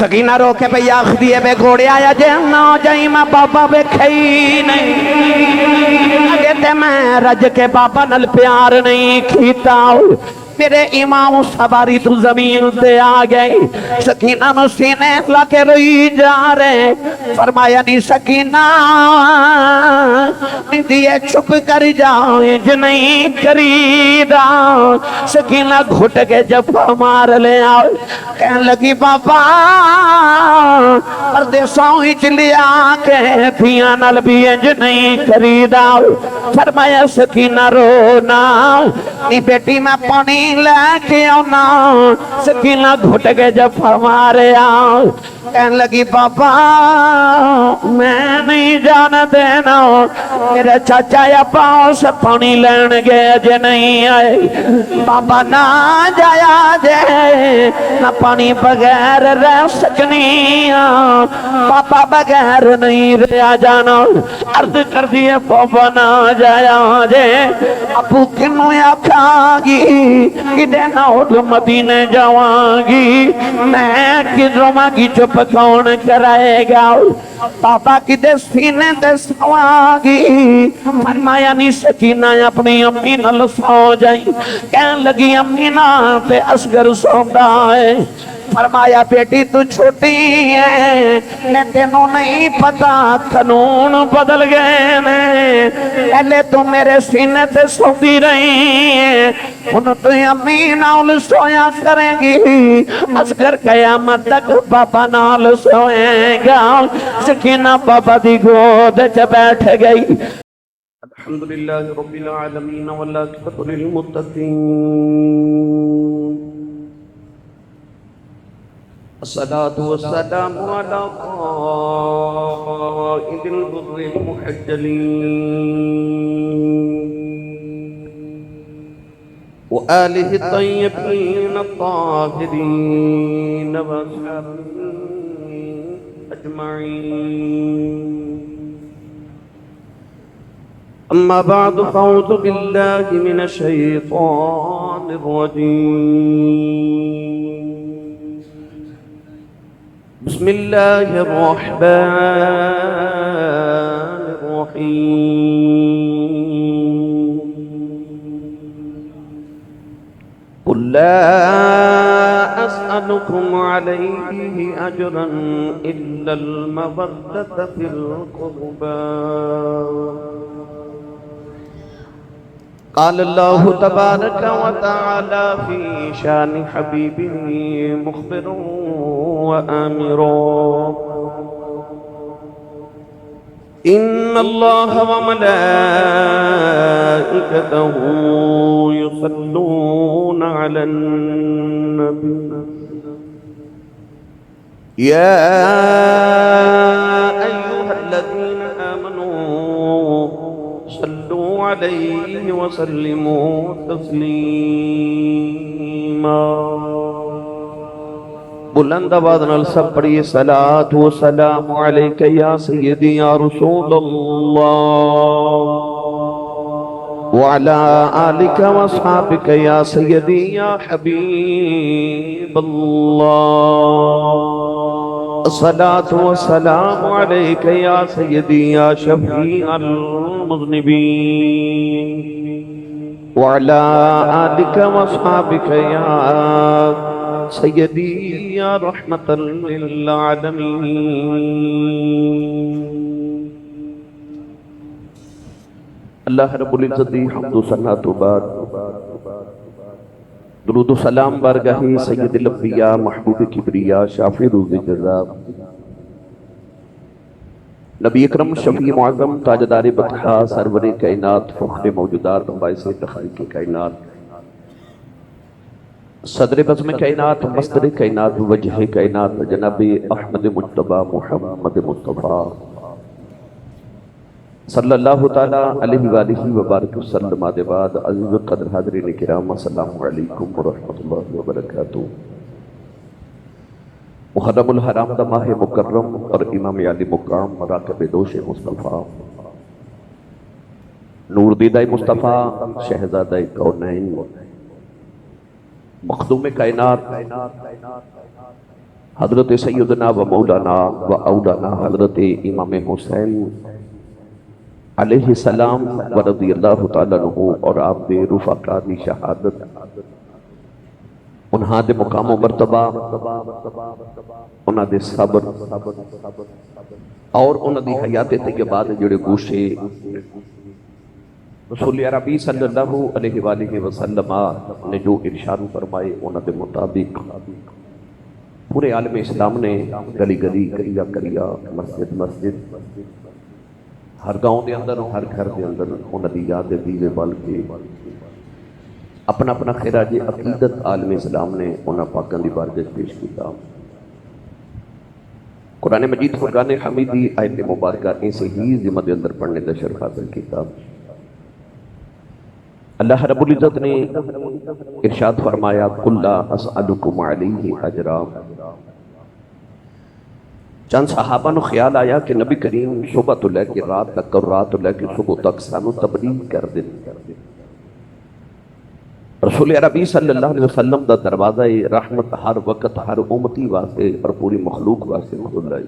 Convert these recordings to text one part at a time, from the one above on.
سکینہ رو کے پہ آخ دیے بے گھوڑے آیا جے نہ جائیں میں بابا بے کھئی نہیں اگے تے میں رج کے بابا نل پیار نہیں کھیتا میرے امام سواری تو زمین تے آ گئی سکینہ نو سینے لا کے روئی جا رہے فرمایا نہیں سکینہ دیئے چھپ کر جائیں جو نہیں کریدا سکینہ گھٹ کے جب مار لے آؤ کہنے لگی بابا پردیسوں ہی چلیا کے پیاں نال بھی جو نہیں کریدا فرمایا سکینہ رونا نی بیٹی میں پانی لے کے آنا سکینہ گھٹ کے جب ہمارے آؤ کہنے لگی بابا میں نہیں جان دینا میرے چاچا یا پاؤں سے پانی لین گے جے نہیں آئے بابا نہ جایا جے نہ پانی بغیر رہ سکنی پاپا بغیر نہیں رہ جانا عرض کر دیے بابا نہ جایا جے ابو کنو یا کھاگی کدے نہ اٹھ مدینے جاوانگی میں کدھوں مانگی چپ کون کرائے گا پاپا کدے سینے دے سوانگی فرمایا نہیں سکینہ اپنی امی نل سو جائیں کہنے لگی امی نا پہ اصغر سوندا ہے فرمایا بیٹی تو چھوٹی ہے میں تینوں نہیں پتا قانون بدل گئے نے پہلے تو میرے سینے تے سوتی رہی ہے ان تو امی نال سویا کریں گی اصغر قیامت تک بابا نال سوئے گا سکینہ بابا دی گود چ بیٹھ گئی الحمدللہ رب العالمین والعاقبۃ للمتقین الصلاة والسلام على قائد الغر المحجلين وآله الطيبين الطاهرين وأصحابه أجمعين أما بعد فأعوذ بالله من الشيطان الرجيم بسم الله الرحمن الرحيم قل لا أسألكم عليه أجرا إلا المودة في القربى قال الله تبارك وتعالى في شان حبيبه مخبرا وآمرا إن الله وملائكته يصلون على النبي يا أيها الذين آمنوا صلوا عليه وسلموا تسليما بلند آواز نال سب پڑھیے صلاۃ و سلام علیک یا سیدی یا رسول اللہ وعلی آلک و اصحابک یا سیدی یا حبیب اللہ الصلاۃ و سلام علیک یا سیدی یا شفیع المذنبین وعلی آلک و اصحابک یا سیدی یا رحمت للعالمین اللہ رب العزت حمد و ثنا تو بعد درود و سلام بارگاہ سید الانبیاء محبوب کبریا شافع روز جزا نبی اکرم شفیع معظم تاجدار بطحا سرور کائنات فخر موجودات باعث تخلیق کائنات صدر بزم کائنات مصدر کائنات وجہ کائنات جناب احمد مجتبی محمد مصطفیٰ صلی اللہ تعالی علیہ وآلہ وبارک وسلم آدھے بعد عزیز القدر حاضرین کرام السلام علیکم ورحمۃ اللہ وبرکاتہ محرم الحرام دا ماہ مکرم اور امام علی مقام مراقب دوش مصطفیٰ نور دیدہ مصطفیٰ شہزادہ کونین مخدوم کائنات حضرت سیدنا و مولانا و اولانا حضرت امام حسین علیہ السلام و رضی اللہ تعالیٰ عنہ اور آپ دے رفقا دی شہادت انہاں دے مقام و مرتبہ انہاں دے صبر اور انہاں دی حیات طیبہ دے جڑے گوشے رسول عربی صلی اللہ علیہ وآلہ وسلم نے جو ارشاد فرمائے انہاں دے مطابق پورے عالم اسلام نے گلی گلی کریا کریا مسجد مسجد ہر گاؤں دے اندر ہر گھر دے اندر انہاں دی یاد دیوے بال کے اپنا اپنا خراج عقیدت عالم اسلام نے انہاں پاکاں دی بارگاہ پیش کیتا۔ قرآن مجید فرقان حمیدی آیت مبارکہ ایسے ہی ذمہ دے اندر پڑھنے دا شرف حاصل کیتا۔ اللہ رب العزت نے ارشاد فرمایا قُلْ لَا أَسْأَلُكُمْ عَلَيْهِ أَجْرًا۔ چند صحابہ نو خیال آیا کہ نبی کریم صبح تو لے کے رات تک اور رات تو لے کے صبح تک سانو تبلیغ کر دیں۔ رسول عربی صلی اللہ علیہ وسلم دا دروازہ رحمت ہر وقت ہر امتی واسطے اور پوری مخلوق واسطے کھلا ہے۔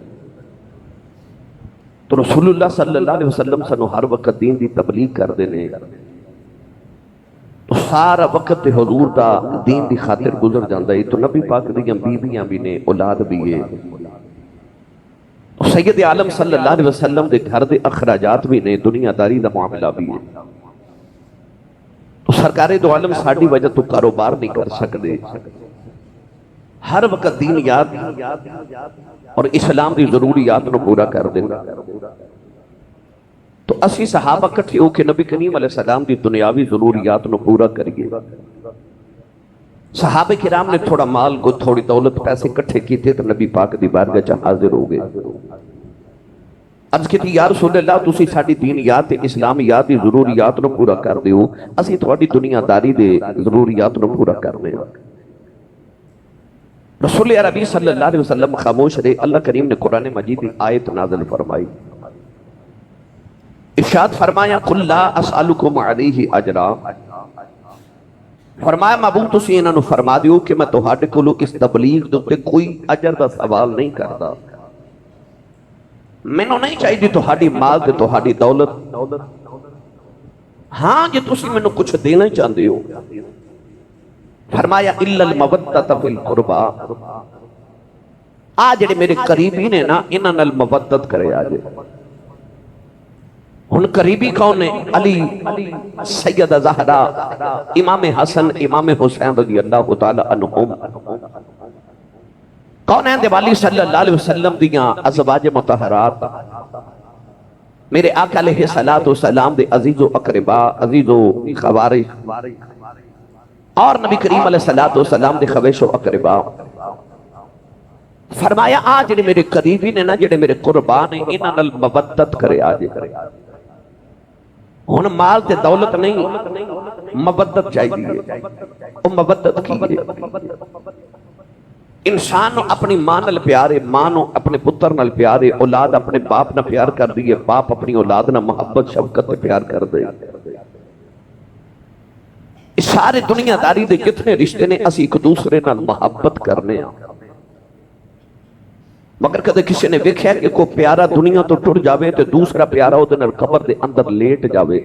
تو رسول اللہ صلی اللہ علیہ وسلم سانو ہر وقت دین دی تبلیغ کر دینے، تو سارا وقت حضور دا دین دی خاطر گزر جاندہ ہے۔ تو نبی پاک دیاں بیویاں بھی نے، اولاد بھی ہے، سید عالم صلی اللہ علیہ وسلم دے گھر دے اخراجات بھی نے، دنیا داری دا معاملہ بھی ہے۔ تو سرکار دو عالم ساڑھی وجہ تو کاروبار نہیں کر سکتے، ہر وقت دین یاد اور اسلام دی ضروریات نو پورا کر دینا۔ تو اسی صحابہ کٹھے ہو کہ نبی کریم علیہ السلام دی دنیاوی ضروریات نو پورا کریے۔ صحابہ کرام نے تھوڑا مال کو تھوڑی دولت پیسے کٹھے کیتے تو نبی پاک دی بارگاہ چاہ حاضر ہو گئے۔ عرض کی تھی یا رسول اللہ تسی ساڑی دین یاد اسلام یاد دی ضروریات نو پورا کر دیو، اسی تھوڑی دنیا داری دے ضروریات نو پورا کر دیو۔ رسول عربی صلی اللہ علیہ وسلم خاموش رہے۔ اللہ کریم نے قرآن مجید آیت نازل فرمائی، ارشاد فرمایا قُلْ لَا أَسْأَلُكُمْ عَلَيْهِ أَجْرًا۔ فرمایا محبوب تسی انہاں نو فرما دیو کہ میں تہاڈے کولوں اس تبلیغ دے کوئی اجر دا سوال نہیں کرتا، مینوں نہیں چاہیے تہاڈی مال تے تہاڈی دولت، ہاں جے تسی مینوں کچھ دینا چاہندے ہو۔ فرمایا اِلَّا الْمَوَدَّةَ فِي الْقُرْبَى، آ جڑے میرے قریبی نے نا انہاں نال مودت کرے آجے۔ ان قریبی کون ہے؟ علی، سیدہ زہرا، امام حسن، امام حسین رضی اللہ تعالی عنہم۔ کون ہیں؟ دیوالی صلی اللہ علیہ وسلم دیاں ازواج مطہرات، میرے آقا علیہ السلام دے عزیز و اقربا، عزیز و خوارش، اور نبی کریم علیہ السلام دے خویش و اقربا۔ فرمایا آ جڑے میرے قریبی نے نا، جڑے میرے قربان ہیں، انہاں نال مودت کرے آجے۔ ہن مال تے دولت نہیں، مودت چاہیے۔ وہ مودت کی ہے؟ انسان اپنی ماں نال پیارے، ماں نو اپنے پتر نال پیارے، اولاد اپنے باپ نال پیار کر دیئے، باپ اپنی اولاد نال محبت شفقت پیار کر دے۔ اس سارے دنیا داری دے کتنے رشتے نے اسی ایک دوسرے نال محبت کرنے ہیں، مگر کدے کسی نے ویکھیا کہ کوئی پیارا دنیا تو ٹر جاوے تو دوسرا پیارا او دے نال قبر دے اندر لیٹ جاوے؟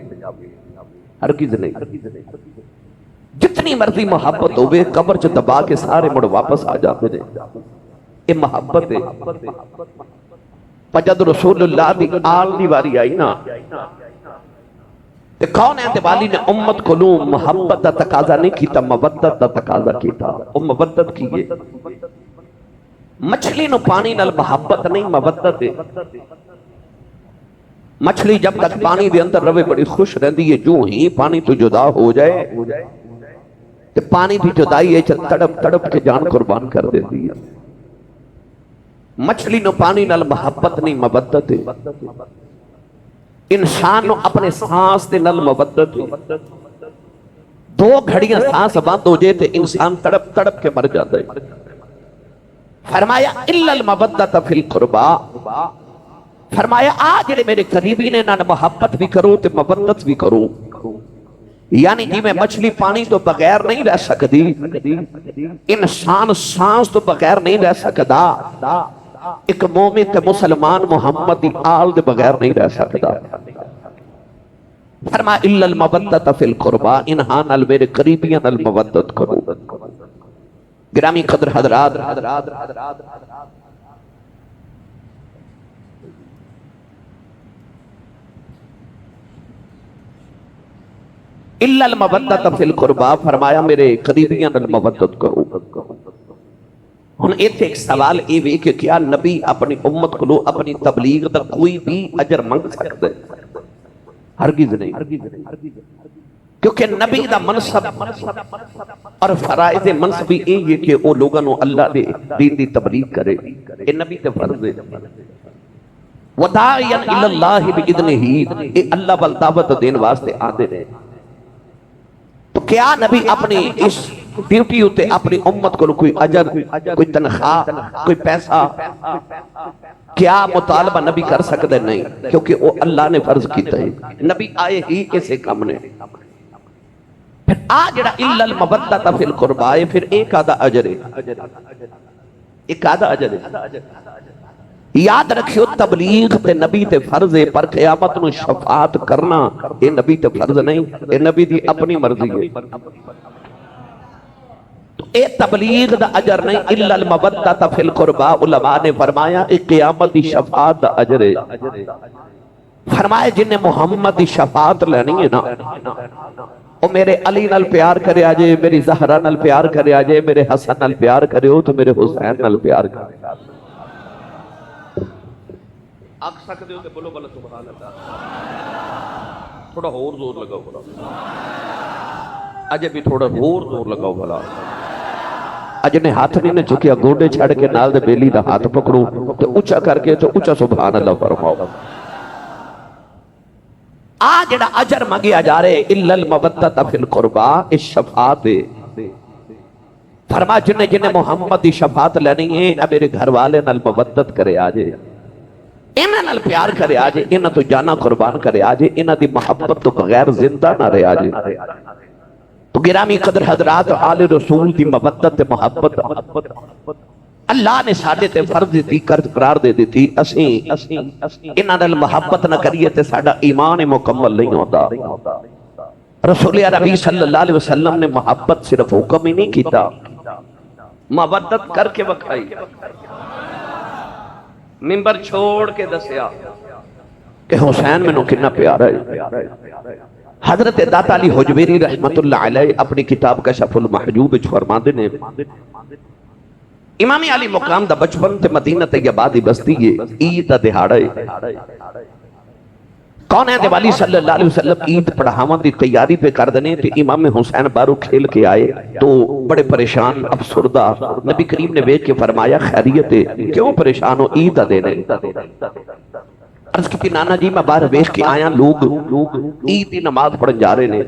ہرگز نہیں۔ جتنی مرضی محبت ہوئے قبر چ دبا کے سارے مڑ واپس آ جاتے ہیں، یہ محبت ہے۔ پر جد رسول اللہ دی آل دی واری آئی نا، تے کون ہے دیوالی نے امت کو لوں محبت دا تقاضا نہیں کیتا، مودت دا تقاضا کیتا۔ وہ مودت کیے، مچھلی نو پانی نال محبت نہیں مودت ہے۔ مچھلی جب تک پانی دے اندر روے بڑی خوش رہندی ہے، جو ہی پانی تو جدا ہو جائے کہ پانی دی جدائی ہے تڑپ تڑپ کے جان قربان کر دیتی ہے۔ مچھلی نو پانی نال محبت نہیں مودت ہے۔ انسان نو اپنے سانس دے نال مودت ہے۔ دو گھڑیاں سانس بند ہو جائے تے انسان تڑپ تڑپ کے مر جاتا ہے۔ فرمایا اِلَّا الْمَوَدَّةَ فِي الْقُرْبَى، فرمایا آ جڑے میرے قریبی نے نہ محبت بھی کرو تے مودت بھی کرو۔ یعنی جی میں مچھلی پانی تو بغیر نہیں رہ سکتی، انسان سانس تو بغیر نہیں رہ سکتا، ایک مومن تے مسلمان محمد دی آل دے بغیر نہیں رہ سکتا۔ فرما الا المودۃ فی القربا، انہاں نال میرے قریبیاں نال مودت کرو۔ گرامی قدر حضرات، الا المودۃ فی القربا، فرمایا میرے قریبیاں نال مودت کرو۔ ہن ایتھے ایک سوال یہ بھی کہ کیا نبی اپنی امت کو اپنی تبلیغ دا کوئی بھی اجر منگ سکتا ہے؟ ہرگز نہیں، کیونکہ نبی دا منصب اور فرائض منصبی یہ کہ وہ لوگوں نے اللہ دے دین دی تبلیغ کرے، یہ نبی تے فرض ہے۔ وداعیا الی اللہ باذنہ، یہ اللہ وال دعوت دین واسطے آندے نے۔ تو کیا نبی اپنی اس ڈیوٹی ہوتے اپنی امت کو کوئی اجر، کوئی تنخواہ، کوئی پیسہ کیا مطالبہ نبی کر سکتے؟ نہیں، کیونکہ وہ اللہ نے فرض کیتا ہے، نبی آئے ہی اسے کام نے۔ پھر جڑا الا المودۃ فی القربا ہے، پھر ایک آدھا اجر ہے، ایک آدھا اجر ہے۔ یاد رکھیو تبلیغ تے نبی تے فرض ہے، پر قیامت نو شفاعت کرنا یہ نبی تے فرض نہیں، یہ نبی دی اپنی مرضی ہے۔ اے تبلیغ دا اجر نہیں، الا المودۃ فی القربا، علماء نے فرمایا اے قیامت دی شفاعت دا اجر ہے۔ فرمایا جن نے محمد دی شفاعت لینی ہے نا، وہ میرے علی نال پیار کرے آجے، میری زہرہ نال پیار کرے آجے، میرے حسن نال پیار کرے ہو تو میرے حسین نال پیار کرے۔ آکھ سکتے ہو کہ بولو بلہ سبحان اللہ، تھوڑا اور زور لگاؤ بلا، اجے بھی تھوڑا اور زور لگاؤ بلا۔ اج نے ہاتھ نہیں نے چکیا، گوڑے چھڑ کے نال دے بیلی دا ہاتھ پکڑو تو اچھا کر کے تو اچھا سبحان اللہ فرماؤ۔ جڑا اجر مانگیا جا رہے الا المودۃ فی القربا، اس شفاعت دے فرما جن محمد دی شفاعت لینی ہے، نہ میرے گھر والے نال مودت کرے آجے، انہاں نال پیار کرے آجے، انہاں تو جانا قربان کرے آجے، انہاں دی محبت تو بغیر زندہ نہ رہے آجے۔ تو گرامی قدر حضرات، آل رسول دی مودت محبت اللہ نے ساڈے تے فرض دی قرار دے دیتی، اسیں انہاں نال محبت نہ کریے تے ساڈا ایمان مکمل نہیں ہوتا۔ رسول عربی صلی اللہ علیہ وسلم نے محبت صرف حکم ہی نہیں کیتا، مودت کر کے بکھائی، منبر چھوڑ کے دسیا کہ حسین میں نو کتنا پیارا ہے۔ حضرت داتا علی حجویری رحمت اللہ علیہ اپنی کتاب کشف المحجوب فرماندے نے، امام علی مقام دا بچپن تے مدینہ طیبہ دی بستی ہے، عید دا دہاڑا ہے۔ کون ہے دیوالی صلی اللہ علیہ وسلم عید پڑھاون دی تیاری پہ کر دنے تے امام حسین بارو کھیل کے آئے تو بڑے پریشان افسردہ، نبی کریم نے بیٹھ کے فرمایا خیریت ہے، کیوں پریشان ہو؟ عید دا دینے۔ عرض کی نانا جی میں باہر بیٹھ کے آیا، لوگ عید دی نماز پڑھن جا رہے نے،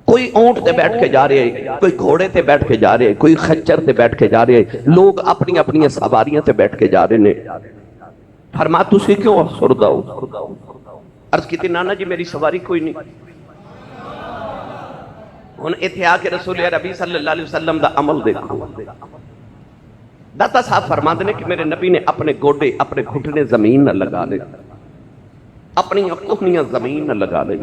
کوئی اونٹ تے بیٹھ کے جا رہے ہیں، کوئی گھوڑے تے بیٹھ کے جا رہے ہیں، کوئی خچر تے بیٹھ کے جا رہے ہیں، لوگ اپنی اپنی سواریاں تے بیٹھ کے جا رہے ہیں۔ فرما تسی کیوں افسردہ ہو؟ عرض کی نانا جی میری سواری کوئی نہیں۔ ہن ایتھے آ کے رسول عربی صلی اللہ علیہ وسلم دا عمل دیکھو۔ داتا صاحب فرماندے نے کہ میرے نبی نے اپنے گوڑے اپنے گھٹنے زمین نہ لگا لے، اپنی کوہنیاں زمین نہ لگا لیں۔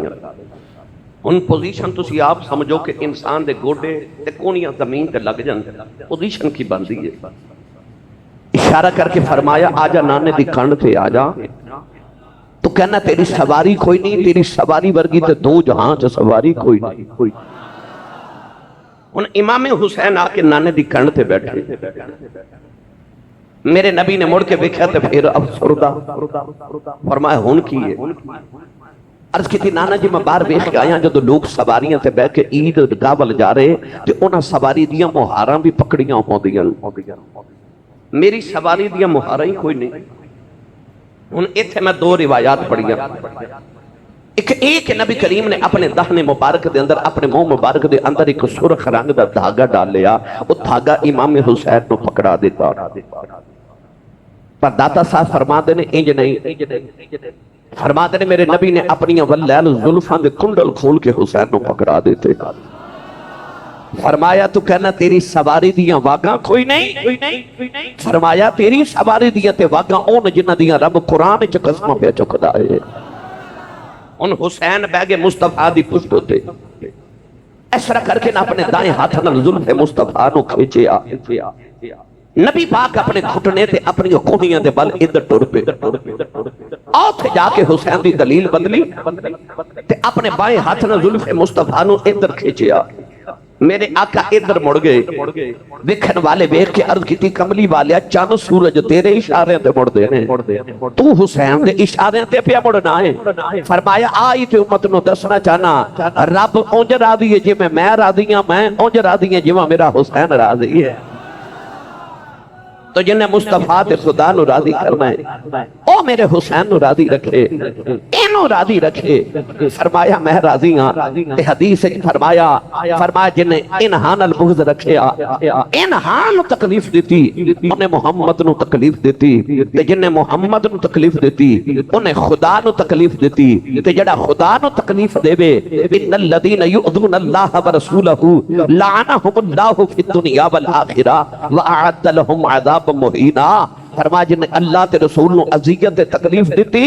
ان پوزیشن تسی آپ سمجھو کہ انسان دے گوڑے تے کوہنیاں زمین تے لگ جان، پوزیشن کی بندی ہے۔ اشارہ کر کے فرمایا آجا نانے دی کنڈ تے آجا، تو کہنا تیری سواری کوئی نہیں، تیری سواری ورگی تے دو جہاں چا سواری کوئی نہیں۔ ان امام حسین آ کے نانے دی کنڈ تے بیٹھے، میرے نبی نے مڑ کے دیکھا تے پھر افسردہ، فرمایا ہون کی ہے؟ عرض کی تھی نانا جی میں باہر بیٹھ کے آیا، جدو لوگ سواریاں تے بیٹھ کے عید گاہ ول جا رہے تے انہاں سواری دیاں مہاراں بھی پکڑیاں ہوندیاں، میری سواری دیاں مہاراں ہی کوئی نہیں۔ ہن ایتھے میں دو روایات پڑھیاں، ایک نبی کریم نے اپنے دہنے مبارک دے اندر، اپنے منہ مبارک دے اندر ایک سرخ رنگ دا دھاگا ڈال لیا، وہ دھاگا امام حسین نو پکڑا دیتا۔ پر داتا صاحب فرما دے نے انج نہیں، فرماتے نے میرے نبی نے اپنی واللیل زلفاں دے کنڈل کھول کے حسین نو پکڑا دیتے. فرمایا تو کہنا تیری سواری دیاں واگاں کوئی نہیں. فرمایا تیری سواری دیاں تے واگاں اون جنہ دیاں رب قرآن چ قسماں پہ چکدا ہے. ان حسین بیگ مصطفیٰ دی پشت ہوتے اس طرح کر کے نہ اپنے دائیں ہاتھ نال زلف مصطفیٰ نو کھینچیا. نبی پاک اپنے گھٹنے تے اپنی کوہنیاں دے بل ادھر ٹر پے. اوتھے جا کے حسین دی دلیل بدلی تے اپنے بائیں ہاتھ نال زلف مصطفیٰ نو ادھر کھینچیا. میرے آقا ادھر مڑ گئے. ویکھن والے ویکھ کے عرض کیتی کملی والیا چند سورج تیرے اشارے تے مڑ دے نے تو حسین دے اشارے تے پیا مڑنا ہے. فرمایا آئی تے امت نو دسنا چاہنا رب اونج راضی ہے جے میں راضی ہاں میں اونج راضی ہاں جے میرا حسین راضی ہے. تو جنہیں مصطفیٰ تے خدا نو راضی کرنا ہے او میرے حسین نو راضی رکھے اینو راضی رکھے. فرمایا میں راضی ہاں. تے حدیث فرمایا جنہیں انہان البغض رکھے انہان نو تکلیف دیتی انہیں محمد نو تکلیف دیتی. تے جنہیں محمد نو تکلیف دیتی انہیں خدا نو تکلیف دیتی. تے جڑا خدا نو تکلیف دے بے ان الذین یؤذون اللہ ورسولہ لعنہم اللہ فی الدنیا والآخرہ وأعد لهم عذاب مہینہ. فرما جن اللہ تے رسول نو عذیت تکلیف دیتی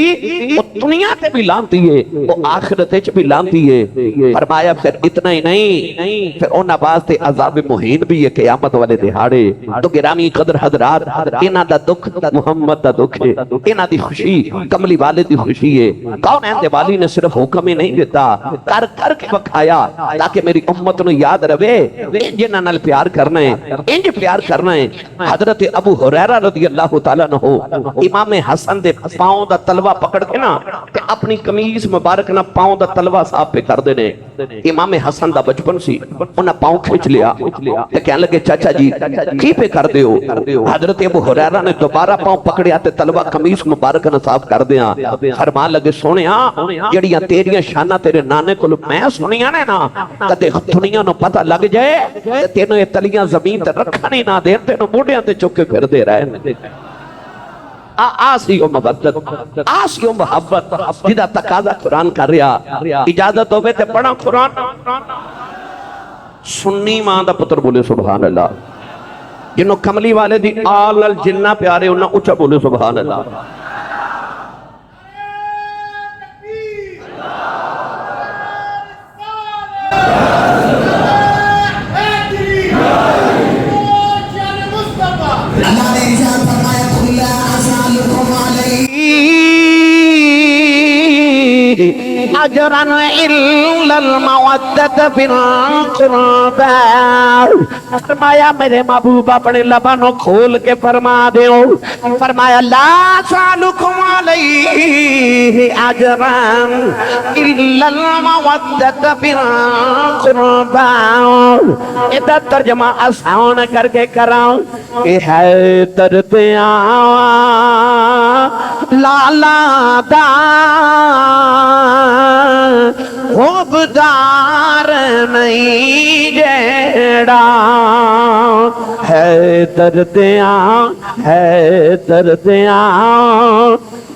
وہ دنیا تے بھی لانتی ہے وہ آخرت چ بھی لانتی ہے. فرمایا پھر اتنا ہی نہیں پھر انہاں واسطے عذاب مہین بھی ہے قیامت والے دہاڑے. تو گرامی قدر حضرات انہاں دا دکھ محمد دا دکھ ہے انہاں دی خوشی کملی والے دی خوشی ہے. کون ہے دیوالی نے صرف حکم ہی نہیں دیتا کر کر کے بکھایا تاکہ میری امت نو یاد رہے جنہاں نال پیار کرنا ہے انج پیار کرنا ہے. حضرت ابو ہریرہ رضی اللہ تعالیٰ نہ ہو امام حسن دے پاؤں دا تلوہ پکڑ کے نا تے اپنی قمیض مبارک نا پاؤں دا تلوہ صاحب پہ کر دینے. امام حسن دا بچپن سی انہاں پاؤں کھچ لیا تے کہنے لگے چاچا جی کی پہ کر دے ہو. حضرت ابو ہریرہ نے دوبارہ پاؤں پکڑیا تے تلوہ قمیض مبارک نا صاحب کر دیا. فرمان لگے سونیا جڑیاں تیریاں شانہ تیرے نانے کو میں سنیاں نے نا کدے دنیا نو پتہ لگ جائے تے تینوں یہ تلیاں زمین تے رکھنی نہ دین تینوں موڑیاں تے چکے پھر دے رہے. آسیو محبت آسیو محبت جدہ تقاضا قرآن کر رہا اجازت ہوئے تے پڑھا قرآن. سنی ماں دا پتر بولے سبحان اللہ. جنہوں کملی والے دی آل الجنہ پیارے انہوں اچھا بولے سبحان اللہ. اجرا الا المودۃ فی القربى. فرمایا میرے محبوب اپنے لبانوں کھول کے فرما دیو. فرمایا لا سالکم علیہ اجرا الا المودۃ فی القربى. ادھا ترجمہ آسان کر کے کراؤں کہ ہے درپیاں لالا دا خوبدار نہیں جیڑا ہے دردیاں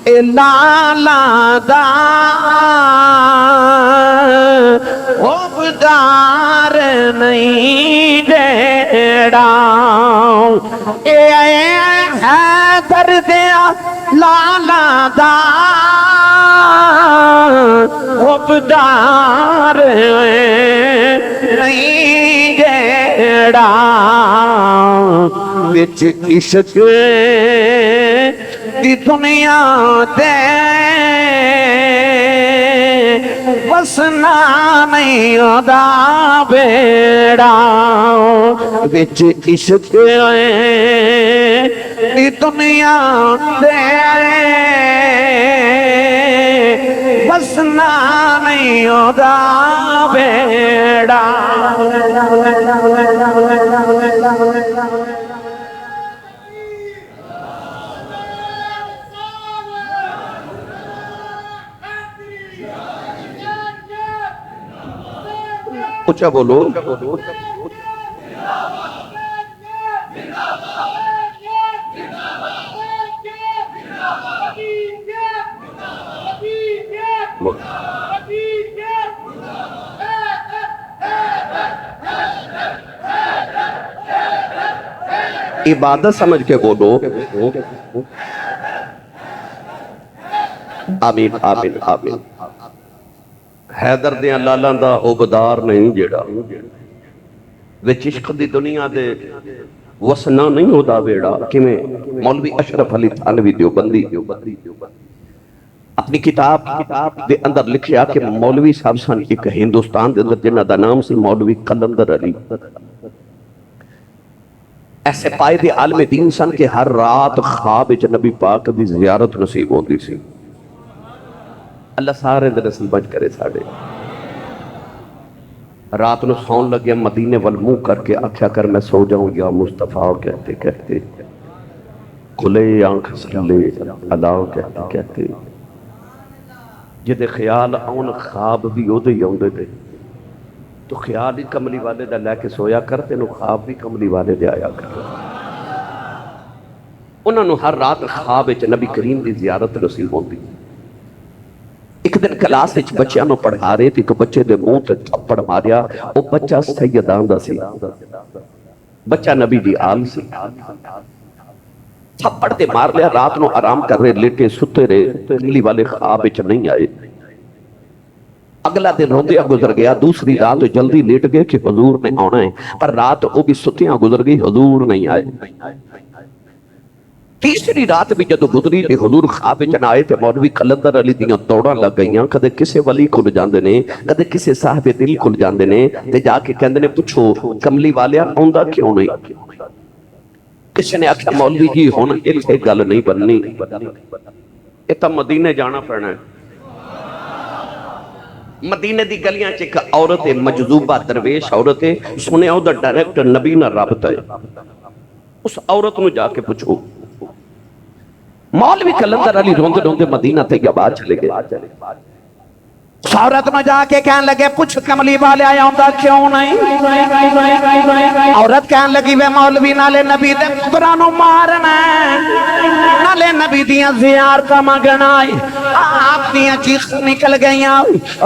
اے لالا دا خوبدار نہیں جیڑا. اے ہے دردیاں لالا دا خوبدار نہیں جیڑا وچ عشق دی دنیا دے وسنا نہیں دا بیڑا. وچ عشق دی دنیا دے وسنا نہیں دا بیڑا. اچھا بولو عبادت سمجھ کے بولو آمین آمین آمین۔ حیدر دیاں لالاں دا عبدار نہیں جیڑا وچ عشق دی دنیا دے وسنا نہیں ہوتا ویڑا کہ میں مولوی اشرف علی تھانوی دیوبندی اپنی کتاب دے اندر لکھیا کہ مولوی صاحب سن ایک ہندوستان دے اندر جنہ دا نام سی مولوی قلندر علی، ایسے پائے عالم دین سن کہ ہر رات خواب وچ نبی پاک دی زیارت نصیب ہوندی سی۔ اللہ سارے دے نصیب بچ کرے ساڑے۔ رات نو سون لگے مدینے والمو کر کے آکھیا کر میں سو جاؤں یا مصطفیٰ کہتے کہتے کھلے آنکھ سلے اللہ کہتے کہتے جدے خیال آن خواب بھی ہو دے یوں دے تو خیال ہی کملی والے دا لے کے سویا کرتے نو خواب بھی کملی والے دے آیا کر انہوں نے ہر رات خواب وچ نبی کریم دی زیارت نصیب ہوندی۔ ایک دن کلاس وچ بچیاں نو پڑھا رہے تھے کہ بچے دے منہ تے تھپڑ ماریا، او بچہ سیدان دا سی، بچہ نبی دی آل سی، تھپڑ تے مار لیا، رات نو آرام کر رہے لیٹے ستے رہے، کملی والے خواب وچ نہیں آئے۔ اگلا دن روندیا گزر گیا، دوسری رات جلدی لیٹ گئے کہ حضور نے آنا ہے، پر رات وہ بھی ستیاں گزر گئی، حضور نہیں آئے۔ تیسری رات بھی جدو گزری تے حضور خواب وچ نہ آئے تے مولوی قلندر علی دیاں دوڑاں لگ گئیاں، کدے کسے ولی کول جاندے نے، کدے کسے صاحب دل کول جاندے نے تے جا کے کہندے نے پوچھو کملی والیا آوندا کیوں نہیں؟ کسی نے آکھیا مولوی جی ہن ایتھے گل نہیں بننی، اے تاں مدینے جانا پینا ہے۔ مدینے دی گلیاں چ ایک عورت مجذوبہ درویش عورت ہے، سنے او دا ڈائریکٹ نبی نہ رابطہ ہے، اس عورت نو جا کے پوچھو۔ مولوی قلندر علی روندے روندے مدینہ طیبہ چلے گئے، عورت نو جا کے کہنے لگے پوچھ کملی والے آیا ہوندا کیوں نہیں؟ عورت کہنے لگی وے مولوی نالے نبی دے پترانو مارنا نالے نبی دیاں زیارتاں منگنا، آپ دیاں چیخ نکل گئیاں،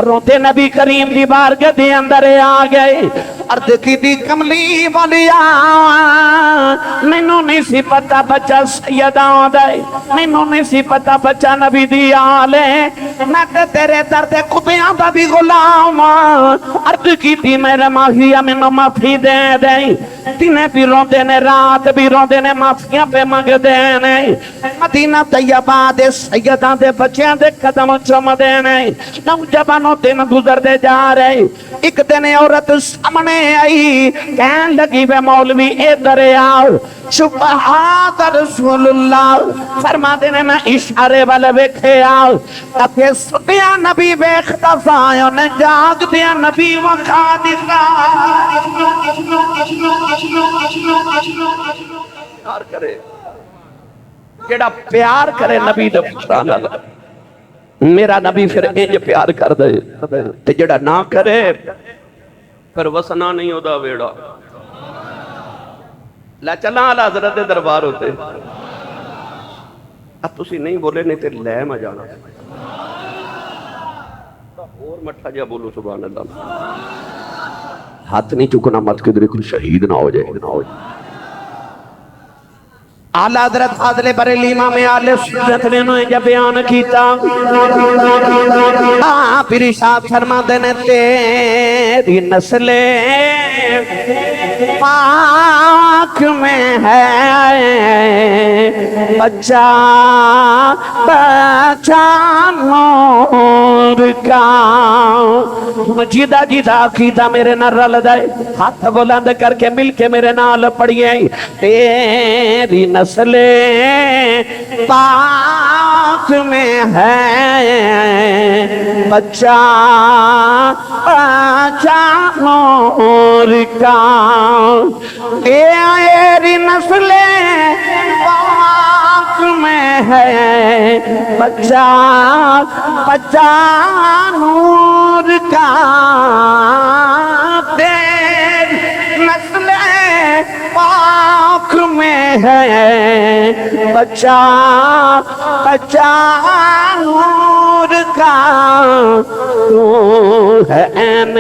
روتے نبی کریم دی بارگاہ دے اندر آ گئے، عرض کی دی کملی والیا مینوں نہیں سی پتہ بچہ سیدہ ہوندا ہے، مینوں نہیں سی پتہ بچہ نبی دی آل ہے، میں تے تیرے درد کبیاں دا بھی غلام، عرض کی دی میرے ماہیا مینوں معافی دے دیں، دن بھی روندے نے رات بھی روندے نے معافیاں پہ منگ دے نے، مدینہ طیبہ دے سیداں دے بچیاں دے قدم چم دے نے، نوجوانوں دن گزر دے جا رہے، ایک دن عورت سامنے آئی کہن لگی وے مولوی اے دریاؤ سبحان رسول اللہ، فرما دینے میں اشارے والے بیکھے آؤ کہ ستیاں نبی بیکھتا سایوں نے جاگ دیا نبی وکھا دکھا پیار کرے جیڑا پیار کرے نبی دے پترانا میرا نبی پھر انج پیار کر دے تے جیڑا نہ کرے پھر وسنا نہیں ہوتا ویڑا لے چلا آلہ حضرت دربار ہوتے اب تسی نہیں بولے نہیں تے لے میں جانا اور مٹھا جا بولو سبحان اللہ، ہاتھ نہیں چکنا مت کہ کوئی شہید نہ ہو جائے۔ اعلیٰ حضرت فاضل بریلی امام اہل سنت نے انہیں جب بیان کیتا آپ ارشاد فرما دینے تیری نسل پاک میں ہے بچہ بچہ نور کا، جیدہ جیدہ عقیدہ میرے نہ رل دائے، ہاتھ بلند کر کے مل کے میرے نال پڑھئے تیری نسل پاک میں ہے بچہ بچہ نور کا، تیری نسل پاک میں ہے بچہ بچہ نور کا، تیری نسل پاک میں ہے بچہ بچہ نور کا تو ہے عین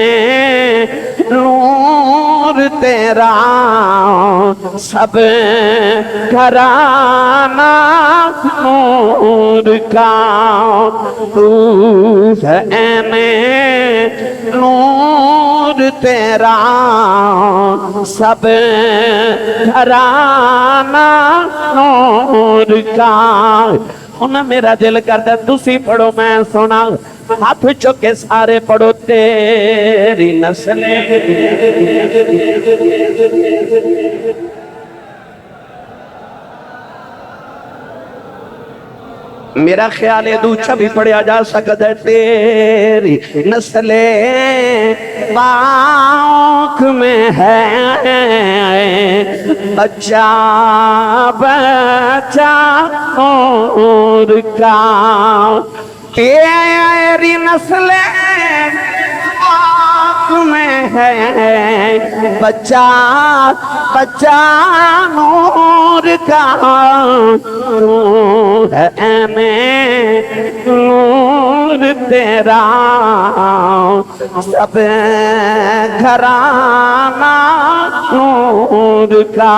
نور تیرا سب گھرانہ نور کا تو ہے عین نور تیرا سب گھرانہ نور کا انہیں میرا دل کرتا تسی پڑھو میں سنا ہاتھ چکے سارے پڑھو تیری نسلیں میرا خیال ہے دوچھا بھی پڑھیا جا سکتا ہے تیری نسلیں پاک میں ہے بچہ بچہ نور کا تیری نسلیں پاک میں ہے بچہ بچہ نور کا نور ہے نور تیرا سب گھرانہ نور کا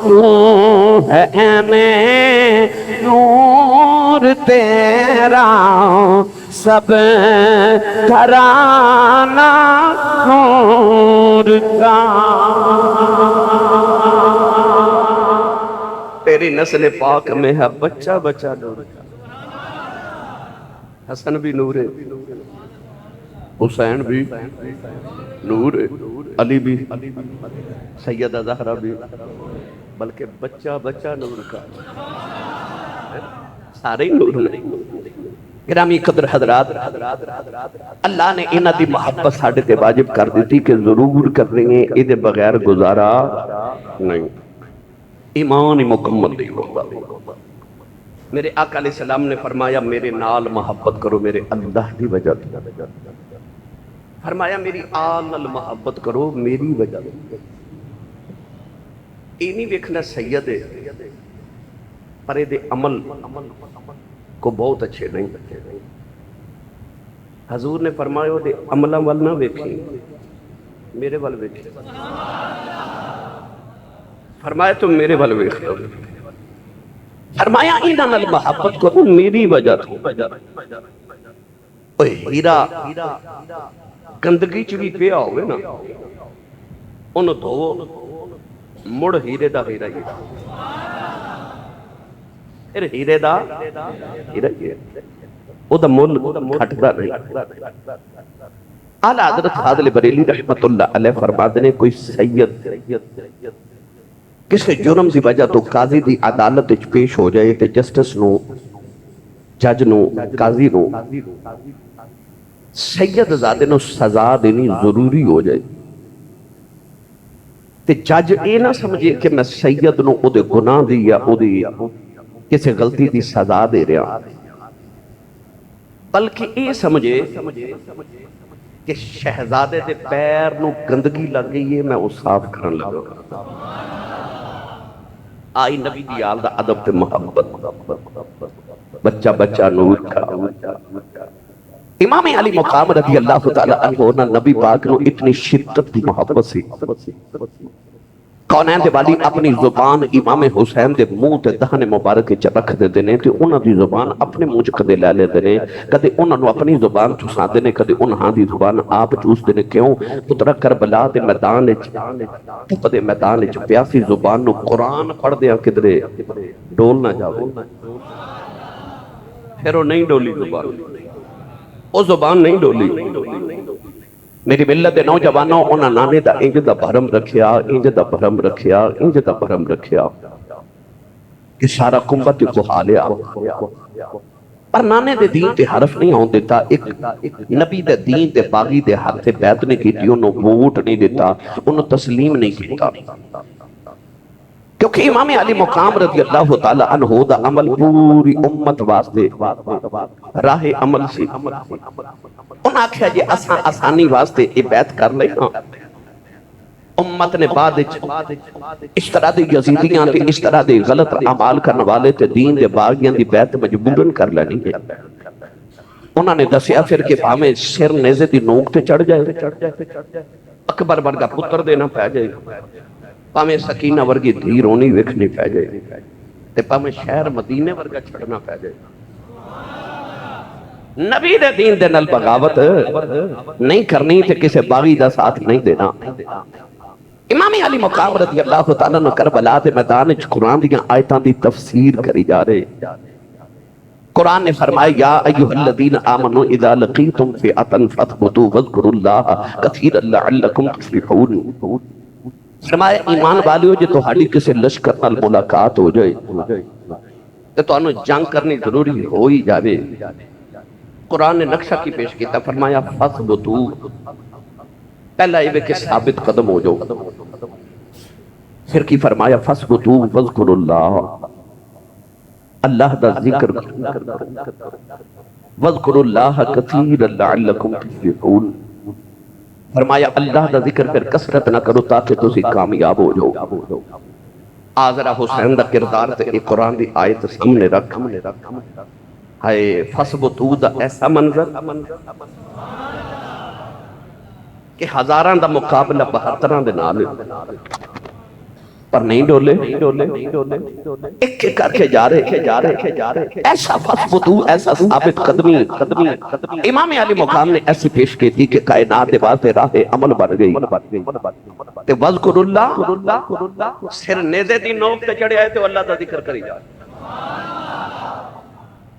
نور ہے نور تیرا سب گھرانہ نور کا تیری نسل پاک میں ہے بچہ بچہ نور کا حسن بھی نور ہے حسین بھی نور ہے علی بھی سیدہ زہرا بھی بلکہ بچہ بچہ نور کا سارے ہی نور نہیں گرامی قدر حضرات اللہ نے انہاں دی محبت ساڑھے تے واجب کر دیتی کہ ضرور کر رہے ہیں ادھے بغیر گزارا نہیں ایمان مکمل نہیں ہوگا میرے آقا علیہ السلام نے فرمایا میرے نال محبت کرو میرے اللہ دی وجہ فرمایا میری آل نال محبت کرو میری وجہ اینی ویکھنا سید ہے پر دے عمل کو بہت اچھے نہیں حضور نے فرمایا دے عملہ وال نہ ویکھیں میرے وال ویکھیں فرمایا تم میرے وال ویکھ لو فرمایا انہاں نال محبت کرو میری وجہ تو اوہ ہیرا گندگی چوی پیا ہوئے نا انہوں دھو مڑ ہیرے دا ہیرا ہی پھر ہیرے دا ہیرا ہی او دا مول کھٹ دا نہیں اعلیٰ حضرت فاضل بریلی رحمت اللہ علیہ فرماتے نے کوئی سید کسے جرم دی وجہ تو قاضی دی عدالت اچ پیش ہو جائے تے جسٹس نو جج نو قاضی نو سید زادے نو سزا دینی ضروری ہو جائے تے جج اے نہ سمجھے کہ میں سید نو او دے گناہ دی یا او دے کسے غلطی دی سزا دے رہا بلکہ اے سمجھے کہ شہزادے دے پیر نو گندگی لگ گئی ہے میں اس صاف کرن لگا آئی نبی دی آل دا عدب تے محبت بچہ بچہ نور کا امام علی مقام رضی اللہ تعالیٰ عنہ نبی پاک نو اتنی شدت دی محبت سی کونین دے والی اپنی زبان امام حسین دے منہ تے دہن مبارک چ رکھ دے دینے تے انہاں دی زبان اپنے منہ چ کدے لے لے دینے کدے انہاں نو اپنی زبان چوسا دینے کدے انہاں دی زبان آپ چوس دینے کیوں پترا کربلا دے میدان وچ کدے میدان وچ پیاسی زبان نو قرآن پڑھ دیاں کدرے ڈول نہ جاوے پھر وہ نہیں ڈولی زبان وہ زبان نہیں ڈولی میری ملت نوجوانوں انہاں نانے دا انج دا بھرم رکھیا انج دا بھرم رکھیا انج دا بھرم رکھیا کہ سارا کمبت کو حالیا پر نانے دے دین تے حرف نہیں ہون دیتا ایک نبی دے دین تے باغی دے حق تے بیعت نہیں کیتی انہوں ووٹ نہیں دیتا انہوں تسلیم نہیں کیتا کیونکہ امام علی مقام رضی اللہ تعالیٰ عنہ دا عمل پوری امت واسطے راہ عمل سی انہاں کہا جی آسانی واسطے یہ بیعت کر لے ہاں امت نے بعد اس طرح دی یزیدیاں تے اس طرح دے غلط اعمال کرنے والے تے دین دے باغیاں دی بیعت مجبورن کر لینی ہے۔ انہوں نے دسیا پھر کہ پاویں سر نیزے دی نوک تے چڑھ جائے، اکبر ورگا پتر دینا پہ جائے، پاویں سکینہ ورگی دھی رونی ویکھنی پہ جائے، تے پاویں شہر مدینے ورگا چھڑنا پہ جائے۔ نبی دے دین دے نال بغاوت نہیں کرنی تے کسے باغی دا ساتھ نہیں دینا۔ امام علی مقام رضی اللہ تعالیٰ نے کربلا دے میدان وچ قرآن دیاں آیتاں دی تفسیر کری جا رہے۔ قرآن نے فرمایا یا ایھا الذین آمنوا اذا لقیتم فئۃ فاثبتوا واذکروا اللہ کثیرا لعلکم تفلحون۔ فرمایا ایمان والیو جے تہاڈی کسے لشکر نال ملاقات ہو جائے تے تانوں جنگ کرنی ضروری ہو ہی جاوے، قرآن نے نقشہ کی پیش کیتا، فرمایا فاثبتوا، پہلا یہ کہ ثابت قدم ہو جاؤ، پھر کی فرمایا فاثبتوا واذکروا اللہ، اللہ دا ذکر واذکروا اللہ کثیرا لعلکم تفلحون، فرمایا اللہ دا ذکر پھر کثرت نہ کرو تاکہ تسی کامیاب ہو جاؤ۔ آذرا حسین دا کردار تے ایک قرآن دی آیت سامنے رکھ، ہائے فاثبتوا دا ایسا منظر کہ ہزاران دا مقابلہ 72 دے نال پر نہیں ڈولے، ایک ایک کر کے جا رہے، ایسا فاثبتوا، ایسا ثابت قدمی۔ امام علی مقام نے ایسی پیش کی تھی کہ کائنات دے واسطے راہ عمل بن گئی تے وذکر اللہ، سر نیزے دی نوک تے چڑھے آئے تے اللہ دا ذکر کری جا۔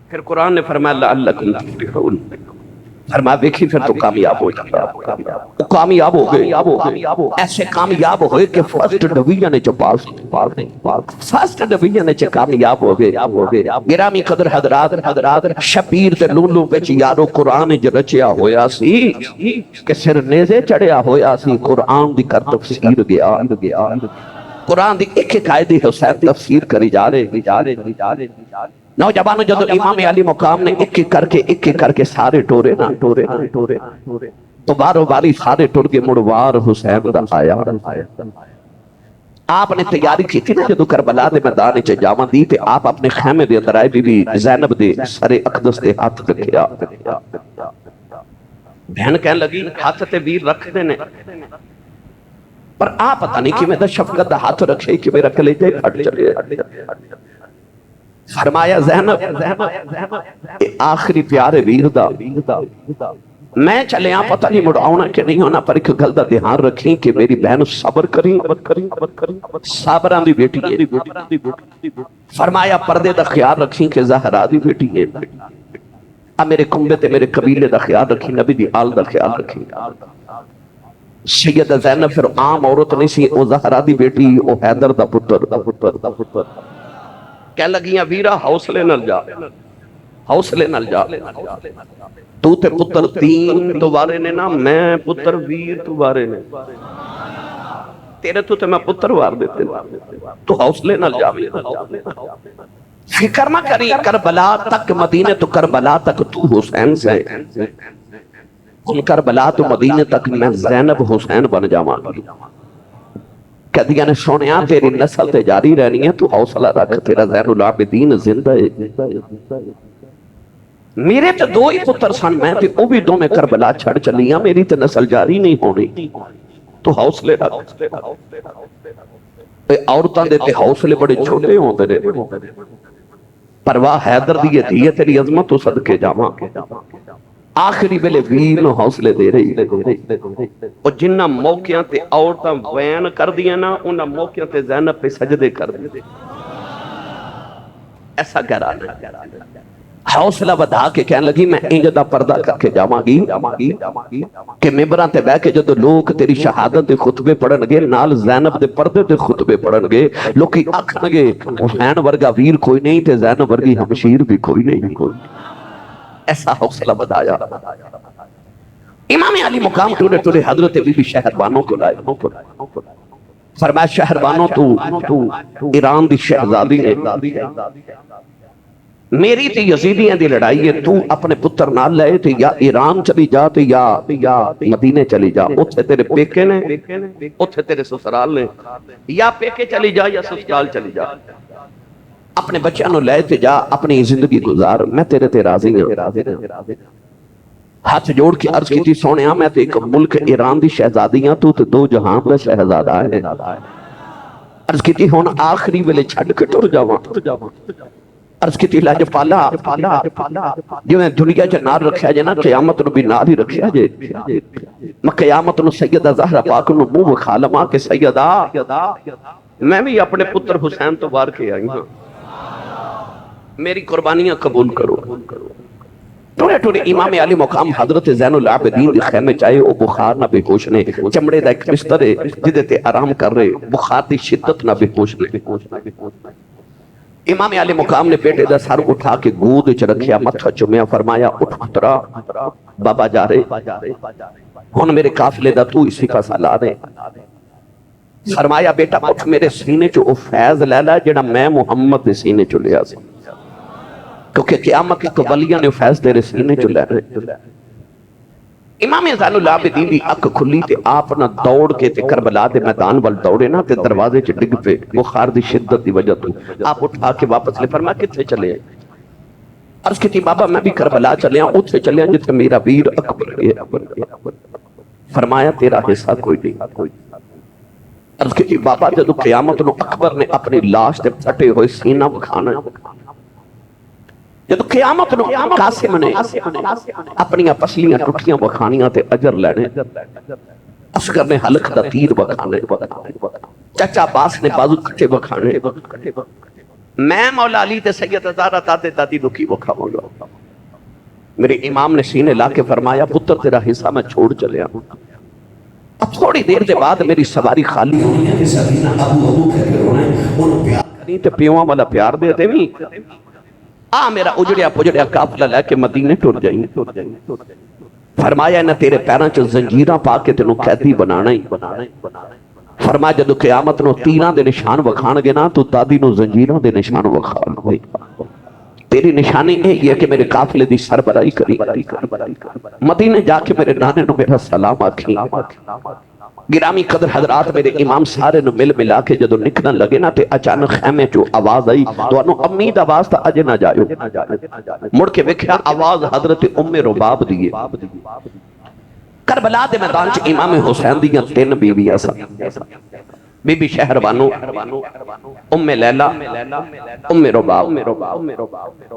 پھر قرآن نے فرمایا لعلکم تفلحون، فرمایا دیکھی پھر تو کامیاب ہو جائے، کامیاب ہو گئے، ایسے کامیاب ہوئے کہ فرسٹ ڈویژن نے پاس، فرسٹ ڈویژن نے کامیاب ہو گئے۔ گرامی قدر حضرات، شبیر تے لولو وچ یارو قرآن جو رچیا ہویا سی کہ سر نیزے چڑھیا ہویا سی، قرآن دی کر تفسیر گیا، قرآن دی ایک ایک آیت دی حسین تفسیر کری جا رہے۔ نوجوانوں جدو امام علی مقام نے ایک ایک کر کے سارے ٹورے تو بارو باری سارے ٹور کے مڑوار حسین دا آیا۔ آپ نے تیاری کی تھی نا جدو کربلا دے میدان وچ جاواں دی تے آپ اپنے خیمے دے اندر آئے، بی بی زینب دے سر اقدس دے ہاتھ رکھیا، بہن کہنے لگی ہاتھ تے ویر رکھ دینے، پر آپ پتہ نہیں کہ میں دا شفقت دا ہاتھ رکھے کہ میرا کلیجہ پھٹ چلے۔ فرمایا زینب آخری پیارے ویر دا میں چلے آن پتہ نہیں مڑاؤنا کہ نہیں ہونا، پر ایک گل دا دھیان رکھیں کہ میری بہن صبر کریں، صابران دی بیٹی ہے۔ فرمایا پردے دا خیال رکھیں کہ زہرا دی بیٹی ہے، اب میرے کنبے تے میرے قبیلے دا خیال رکھیں، نبی دی آل دا خیال رکھیں۔ سیدہ زینب پھر عام عورت نہیں سی، او زہرا دی بیٹی، او حیدر دا پتر کہہ لگیاں ویرا حوصلے نل جا، تو تے پتر 3 دوبارے نے نا، میں پتر ویر دوبارے نے، تیرے تو تے میں پتر وار دیتے، تو حوصلے نل جا، فکر مہ کری، کربلا تک مدینے تو کربلا تک تو حسین سے، ان کربلا تو مدینے تک میں زینب حسین بن جاواں گی۔ کہدیاں نے سونیاں تیری نسل تے جاری رہنی ہے، تو حوصلہ رکھ، تیرا زین العابدین زندہ ہے۔ میرے تے 2 ہی پتر سن، میں تے او بھی 2 میں کربلا چھڑ چلیاں، میری تے نسل جاری نہیں ہونی، تو حوصلے رکھ۔ عورتاں دے تے حوصلے بڑے چھوٹے ہوندے نے، پرواہ حیدر دی ہے تیری عظمت تو صدقے جاواں، آخری بلے ویر نو حوصلے دے رہی، اور جنہ موقعوں تے عورتاں وین کر دیا نا، انہاں موقعوں تے زینب پہ سجدے کر دیا، ایسا کرانا۔ حوصلہ بدا کے کہنے لگی میں انجدہ پردہ کر کے جاواں گی کہ ممبران تے بیٹھ کے جدو لوگ تیری شہادت دے خطبے پڑھن گے، نال زینب دے پردے دے خطبے پڑھن گے، لوگ آکھن گے حسین ورگا ویر کوئی نہیں تے زینب ورگی ہمشیر بھی کوئی نہیں۔ ایسا حوصلہ بدایا۔ امام علی مقام ٹورے حضرت بی بی شہربانوں کو لائے، فرمایا شہربانوں تو ایران دی شہزادی نے، میری تے یزیدیاں دی لڑائی ہے، تو اپنے پتر نال لے تے یا ایران چلی جا تے یا مدینے چلی جا، اتھے تیرے پیکے نے، اتھے تیرے سسرال نے، یا پیکے چلی جا یا سسرال چلی جا، اپنے بچیاں نو لے تے جا، اپنی زندگی گزار، میں تیرے تے راضی ہوں۔ ہاتھ جوڑ کے عرض کی تھی سونیا میں تے ایک ملک ایران دی شہزادیاں تو تے دو جہاں دا شہزادہ ہے، عرض کی تھی ہون آخری ویلے چھڑ کے ٹر جاواں، عرض کی تھی لاج پالا جو میں دنیا جے نار رکھیا جے نا قیامت نو بھی نار ہی رکھیا جے، میں قیامت نو سیدہ زہرہ پاک نو منہ وکھالما کہ سیدہ میں بھی اپنے پتر حسین تو بار کے آئی ہوں، میری قربانیاں قبول کرو۔ ٹوڑے ٹوڑے امام علی مقام حضرت زین العابدین دی خیمے چاہے او بخار نہ بے ہوش نے، چمڑے دا ایک بستر ہے جدے تے آرام کر رہے، بخار دی شدت نہ بے ہوش نے۔ امام علی مقام نے بیٹے دا سر اٹھا کے گود وچ رکھیا، متھا چومیا، فرمایا اٹھ پترا بابا جا رہے، ہن میرے قافلے دا تو اسی کا سالا دے، فرمایا بیٹا اٹھ میرے سینے چو او فیض لے لا جڑا میں محمد دے سینے چو لیا سی، کیونکہ قیامت کے ولیاں نے فیض تیرے سینے چو لے رہے۔ امام زین العابدین دی اک کھلی تے آپ نہ دوڑ کے تے کربلا دے میدان وال دوڑے نا تے دروازے چ ڈگ پے، بخار دی شدت دی وجہ تو آپ اٹھا کے واپس لے، فرمایا کتھے چلے ہیں؟ عرض کی تھی بابا میں بھی کربلا چلے ہوں، اتھے چلے ہیں جتھے میرا ویر اکبر ہے، فرمایا تیرا حصہ کوئی نہیں۔ عرض کی تھی بابا جدو قیامت نو اکبر نے اپنی لاش تے پھٹے ہوئے سینہ بکھانا ہے، جدو قیامت نو قاسم نے اپنی پسلیاں ٹوٹیاں بکھانیاں تے اجر لینے، اصغر نے حلق دا تیر بکھانے، چچا عباس نے بازو کٹے بکھانے، میں مولا علی تے سید زہرا دادے دادی نو کی بکھاواں گا؟ میرے امام نے سینے لا کے فرمایا پتر تیرا حصہ میں چھوڑ چلیا ہوں۔ اب تھوڑی دیر دے بعد میری سواری خالی ہونی ہے کہ سبینہ ابو ابو کہہ کے رونے، انہوں پیار کرنی تے پیواں والا پیار دے دے بھی، میرا اجڑیا پجڑیا قافلہ لے کے مدینے ٹر جائیں۔ فرمایا نہ تیرے پیراں چ زنجیراں پا کے تینوں قیدی بنانا ہی، فرمایا جدو قیامت نو تیراں دے نشان وکھان گے نا تو دادی نو زنجیراں دے نشان وکھان گے، تیری نشانی یہ ہے کہ میرے قافلے دی سربراہی کری، مدینے جا کے میرے نانے نو میرا سلام آکھی۔ گرامی قدر حضرات میرے امام سارے نو مل ملا کے جدو نکلن لگے نا تے اچانک خیمے چو آواز آئی، تو انو امید آواز تا اجے نہ جائیو، مڑ کے وکھیا آواز حضرت ام رباب دیئے۔ کربلا دے میدان چ امام حسین دیاں 3 بیویاں سن، بی بی شہر بانو، ام لیلہ، ام رباب۔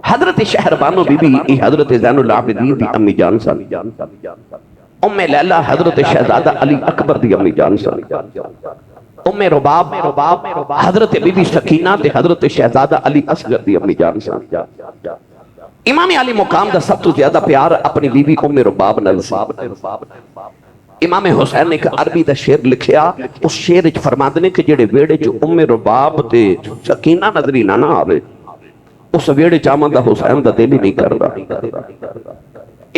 حضرت شہر بانو بی بی حضرت زین العابدین دی امی جان سن، ام لیلہ حضرت شہزادہ علی اکبر دی امی جان سن، ام رباب حضرت بی بی سکینہ تے حضرت شہزادہ علی اصغر دی امی جان سن۔ امام علی مقام دا سب تو زیادہ پیار اپنی بی بی ام رباب نال سی۔ امام حسین نے ایک عربی دا شعر لکھیا، اس شعر وچ فرماندے نے کہ جڑے ویڑے چ ام رباب تے سکینہ نظری نہ آوے، اس ویڑے چ آمن دا حسین دا دل ہی نہیں کردا۔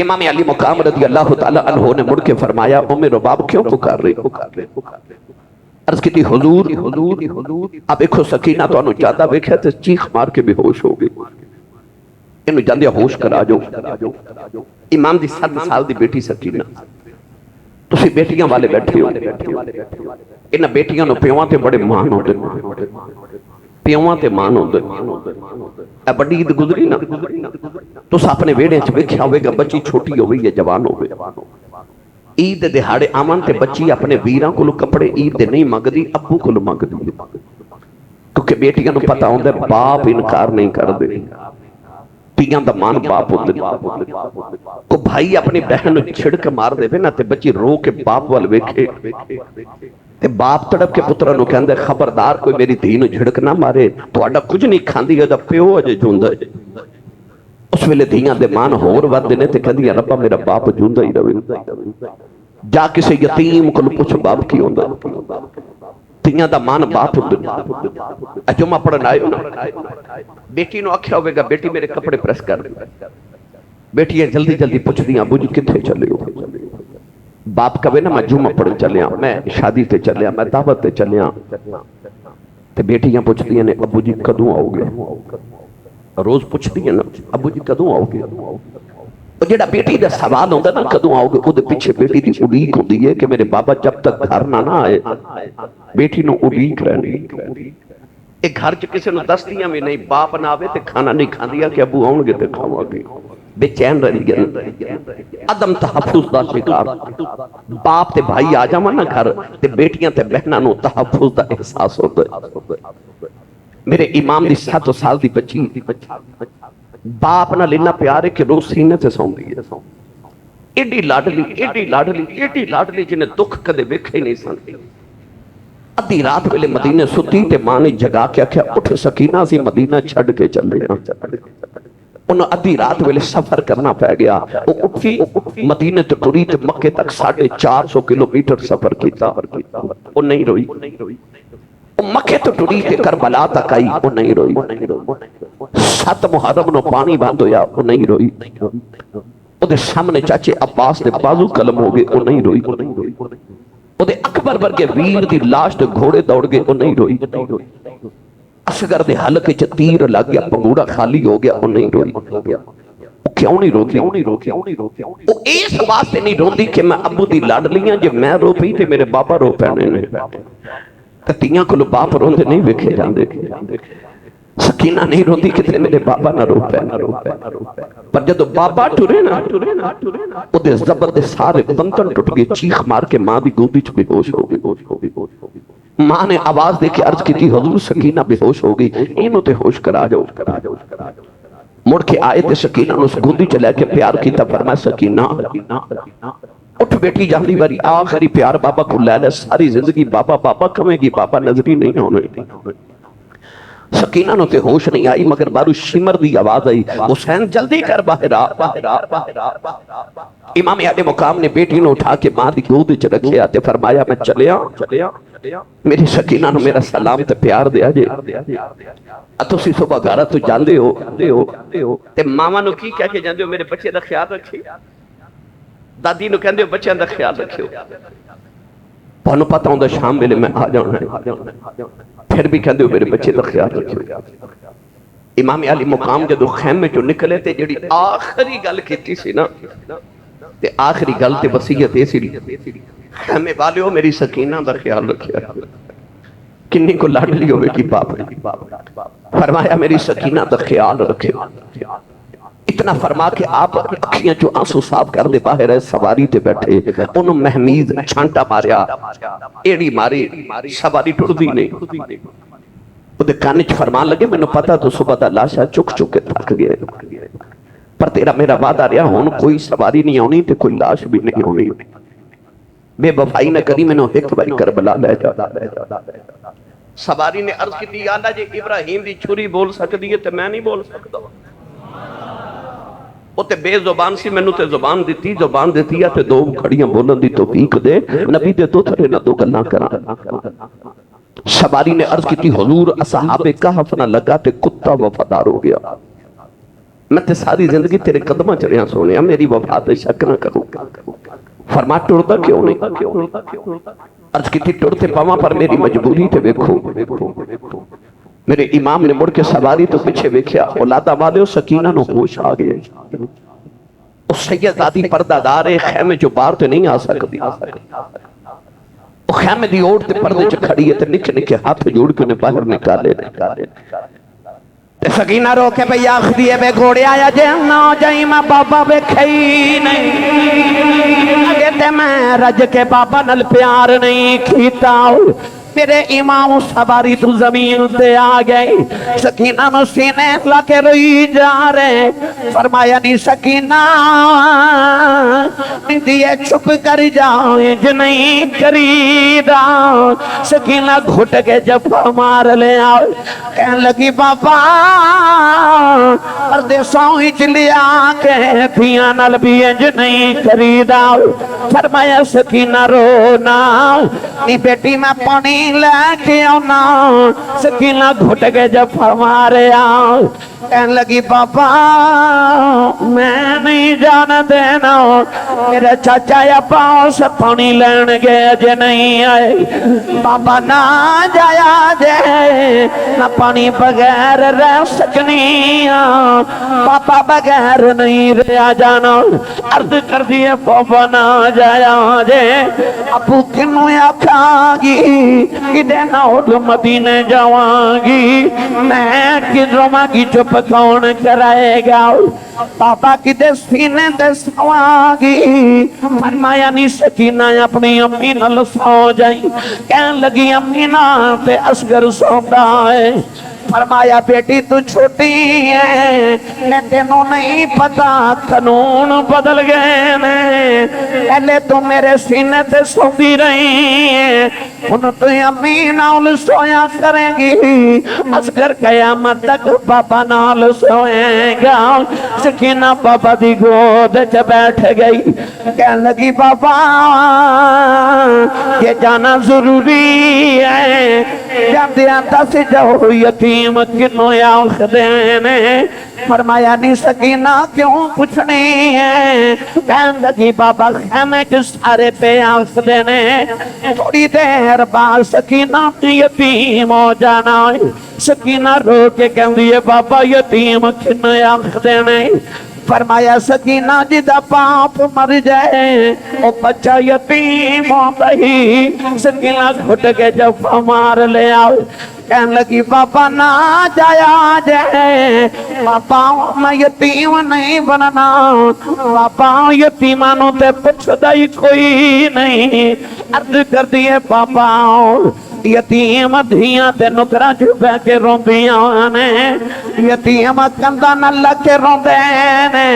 امام علی مقام رضی اللہ تعالی عنہ نے مڑ کے فرمایا ام رباب کیوں پکار رہی؟ عرض کی تھی حضور اب ایکھو سکینہ تو انہوں جادہ ویکھے تے چیخ مار کے بے ہوش ہو گئی، انہوں جاندے ہوش کرا جو۔ امام دی 7 سال دی بیٹی سکینہ، تسی بیٹیاں والے بیٹھے ہو، انہاں بیٹیاں نو پیواں تے بڑے مان ہوندے، پیواں تے مان ہوندے، اے بڑی عید گزری نا تس اپنے ویڑے چ ویکھیا ہوئے گا بچی چھوٹی ہوئی یا جوان ہوئے، عید دہاڑے آمن تے بچی اپنے ویراں کولو کپڑے عید دے نہیں منگدی، ابو کولو منگدی، کیونکہ بیٹیاں نو پتہ ہوندا ہے باپ انکار نہیں کردے، پیاں دا مان باپ ہوندے، کو بھائی اپنی بہن نو چھڑک مار دے نا تے بچی رو کے باپ وال ویکھے تے باپ تڑپ کے پترا نو کہندے خبردار کوئی میری دھی نو جھڑک نہ مارے، تہاڈا کچھ نہیں کھاندی ہے دا پیو اجے جوندا ہے۔ اس ویلے دھیاں دے مان ہور ودے نے تے کہندیاں ربا میرا باپ جوندا ہی رہے، جا کسے یتیم کول پوچھ باپ کی ہوندا، دھیاں دا مان باپ ہوندے۔ جمعہ پڑھن آئے بیٹی نو آکھیا ہوئے گا بیٹی میرے کپڑے پریس کر دے، بیٹیاں جلدی جلدی پوچھ دیاں ابو جی کتھے چلے ہو؟ باپ کہے نا میں جمعہ پڑھن چلیا، میں شادی تے چلیا، میں دعوت تے چلیا، تے بیٹیاں پوچھ دیاں نے ابو جی کدوں آؤ گے؟ روز پوچھتی ہے نا ابو جی کدوں آؤ گے؟ اور جڑا بیٹی دا سوال ہوتا نا کدوں آؤ گے، وہ پیچھے بیٹی دی اڑیک ہوتی ہے کہ میرے بابا جب تک گھر نہ آئے بیٹی نو اڑیک رہنی۔ ایک گھر چ کسی نو دس دیاں بھی نہیں باپ نہ آوے تے کھانا نہیں کھاندیا کہ ابو آؤں گے تے کھاواں گے، بے چین رہی گئے، عدم تحفظ دا شکار۔ باپ تے بھائی آ جاواں نا گھر تے بیٹیاں تے بہناں نو تحفظ دا احساس ہوتا ہے۔ میرے امام دی 7 سال دی بچی باپ نہ لینا پیار ہے کہ روز سینے سے سون دی ہے، ایڈی لاڈلی ایڈی لاڈلی ایڈی لاڈلی جنہیں دکھ کدے ویکھے ہی نہیں سن۔ ادھی رات ویلے مدینے ستی تے ماں نے جگا کے آکھیا اٹھ سکینہ سی مدینہ چھڑ کے چلے ہیں۔ انہوں ادھی رات ویلے سفر کرنا پہ گیا، وہ اٹھی مدینے تے ٹری تے مکے تک 450 کلومیٹر سفر کیتا، وہ نہیں روئی۔ مکے تو ٹری تے کربلا تک آئی، وہ نہیں روئی۔ 7 محرم نو پانی بند ہویا، وہ نہیں روئی۔ وہ دے سامنے چاچے عباس دے بازو قلم ہو گئے، وہ نہیں روئی۔ وہ دے اکبر برگے ویر دی لاش دے گھوڑے دوڑ گئے، وہ نہیں روئی۔ اصغر دے حلقے چ تیر لگ گیا، پنگوڑا خالی ہو گیا، وہ نہیں روئی۔ وہ کیوں نہیں روکی؟ وہ اس واسطے نہیں روندی کہ میں ابو دی لاڈلیاں جے میں رو پئی تے میرے بابا رو پینے نے۔ تیاں کو باپ روندے نہیں ویکھے جاندے۔ سکینہ نہیں روندی کتنے میرے بابا نہ رو پے۔ پر جدو بابا ٹرے نا او دے زبر دے سارے بندن ٹوٹ گئے، چیخ مار کے ماں دی گودی چ بے ہوش ہو گئی۔ ماں نے آواز دے کے عرض کی تھی حضور سکینہ بے ہوش ہو گئی، اینو تے ہوش کرا جاؤ۔ مڑ کے آئے تے سکینہ نو گودی چ لے کے پیار کیتا، فرمایا سکینہ اٹھ بیٹی جاندی باری آخری پیار بابا کو لے لے، ساری زندگی بابا بابا کمیں گی، بابا نظری نہیں ہونے۔ سکینہ نو تے ہوش نہیں آئی، مگر بارو شمر دی آواز آئی، حسین جلدی کر باہر آ۔ امام عالی مقام نے بیٹی نو اٹھا کے ماں دی گود وچ رکھیا تے فرمایا میں چلیا، میری سکینہ نو میرا سلام تے پیار دیا جے۔ تسی صبح گھر تو جاندے ہو تے ماما نو کی کہہ کے جاندے ہو میرے بچے دا خیال رکھے، دادی نو کہندے ہو بچیاں دا خیال رکھو۔ پانو پتہ ہوندا شام ویلے میں آ جانا ہے، پھر بھی کہندے ہو میرے بچے دا خیال رکھو۔ امام علی مقام جدو خیمے جو نکلے تے جڑی آخری گل کیتی سی نا، تے آخری گل تے وصیت ایسی خیمے والیو میری سکینہ دا خیال رکھیا۔ کنی کو لاڈلی ہوئے کی باپ نے فرمایا میری سکینہ دا خیال رکھے۔ اتنا فرما کے آپ اکھیاں جو آنسو صاف کر دے باہر ہے، سواری تے بیٹھے انہوں محمیز چھانٹا ماریا، ایڑی ماری، سواری ٹوڑ دی نہیں۔ وہ دے کانچ فرمان لگے میں نے پتا تو صبح دا لاشا چک چک کے تھک گئے، پر تیرا میرا وعدہ رہا ہون کوئی سواری نہیں ہونی تے کوئی لاش بھی نہیں ہونی۔ بے وفائی نہ کری میں نے ایک باری کربلا لے جا۔ سواری نے عرض کی تھی آلہ جی ابراہیم دی چھری بول سکتی ہے تے میں نہیں بول سکتا۔ وہ تے بے زبان سی، میں نے تے زبان دیتی ہے تے 2 کھڑیاں بولن دی توفیق دے، نبی دے تو تھرے نہ 2 گلاں کراں۔ سواری نے عرض کی تھی حضور اصحاب کہف نہ لگا تے کتا وفادار ہو گیا، میں تے ساری زندگی تیرے قدمہ چڑھیاں سونے، میری وفا تے شک نہ کروں۔ فرما ٹرتا کیوں نہیں؟ عرض کی تھی ٹرتے پاواں پر میری مجبوری تے ویکھو۔ میرے امام نے مڑ کے سواری تو پیچھے ویکھیا، اولادہ والے سکینہ نو ہوش آ گئے۔ اس سیدادی پردہ دارے خیمے جو بار تے نہیں آ سکتی، وہ خیمے دی اوڑ تے پردے چ کھڑی ہے تے نکھے نکھے ہاتھ جوڑ کے انہیں باہر نکالے۔ تے سکینہ رو کے بھئی آخ دیئے بے گھوڑے آیا جہنہ جائیں میں بابا بے کھئی نہیں، اگے تے میں رج کے بابا نل پیار نہیں کھیتا ہوں۔ میرے امام سواری تو زمین تے آ گئی، سکینہ نو سینے لا کے روئی جا رہے، فرمایا نہیں سکینہ دیئے چھپ کر جائیں جو نہیں کریدہ۔ سکینہ گھٹ کے جفا مار لے آؤ، کہنے لگی بابا پردیسوں ہی چلیا کے پھیاں نال بھی انج نہیں کریدہ۔ فرمایا سکینہ رونا نی بیٹی میں پانی لے کے آنا۔ سکینہ گھٹ کے جب فرما رہا کہنے لگی بابا میں نہیں جان دینا، میرے چاچا یا پاس پانی لین گئے اجے نہیں آئے، بابا نہ جایا جے نہ پانی بغیر رہ سکنی، پاپا بغیر نہیں رہا جانا۔ عرض کر دیے بابا نہ جایا جے، ابو کنوں آکھاں گی کدے نہ اٹھ مدینے جاواں گی، میں کدھروں ماں چپ کون کرائے گا، پاپا کدے سینے دے سواں گی۔ فرمایا نہیں سکینہ اپنی امی نال سو جائیں، کہن لگی امی نا تے اصغر سوندا ہے۔ فرمایا بیٹی تو چھوٹی ہے، میں تینوں نہیں پتا قانون بدل گئے نے، پہلے تو میرے سینے تے سوندی رہی ہے، ان تو امی نال سویا کریں گی، اصغر قیامت تک بابا نال سوئے گا۔ سکینہ بابا دی گود چ بیٹھ گئی، کہنے لگی بابا یہ جانا ضروری ہے، جب دیا دس جاؤ یتیم کنوں آنکھ دینے۔ فرمایا نہیں سکینہ کیوں پوچھنی ہے، کہنے لگی بابا خیمے کے سارے پہ آنکھ دینے، تھوڑی دیر بعد سکینہ یتیم ہو جانا۔ سکینہ رو کے کہن دیے بابا یتیم کنوں آنکھ دینے۔ فرمایا سکینہ جدا باپ مر جائے او بچہ یتیم ہوتا ہی، سکینہ گھٹ کے جب مار لے آؤ، کہنے لگی بابا نہ جایا جائے، بابا میں یتیم نہیں بننا، بابا یتیمانوں تے پچھدا ہی کوئی نہیں۔ عرض کر دیے بابا یتیم دھیاں تے نکرا جو بہ کے روندیاں نے، یتیم کندھا نہ لگ کے روندے نے،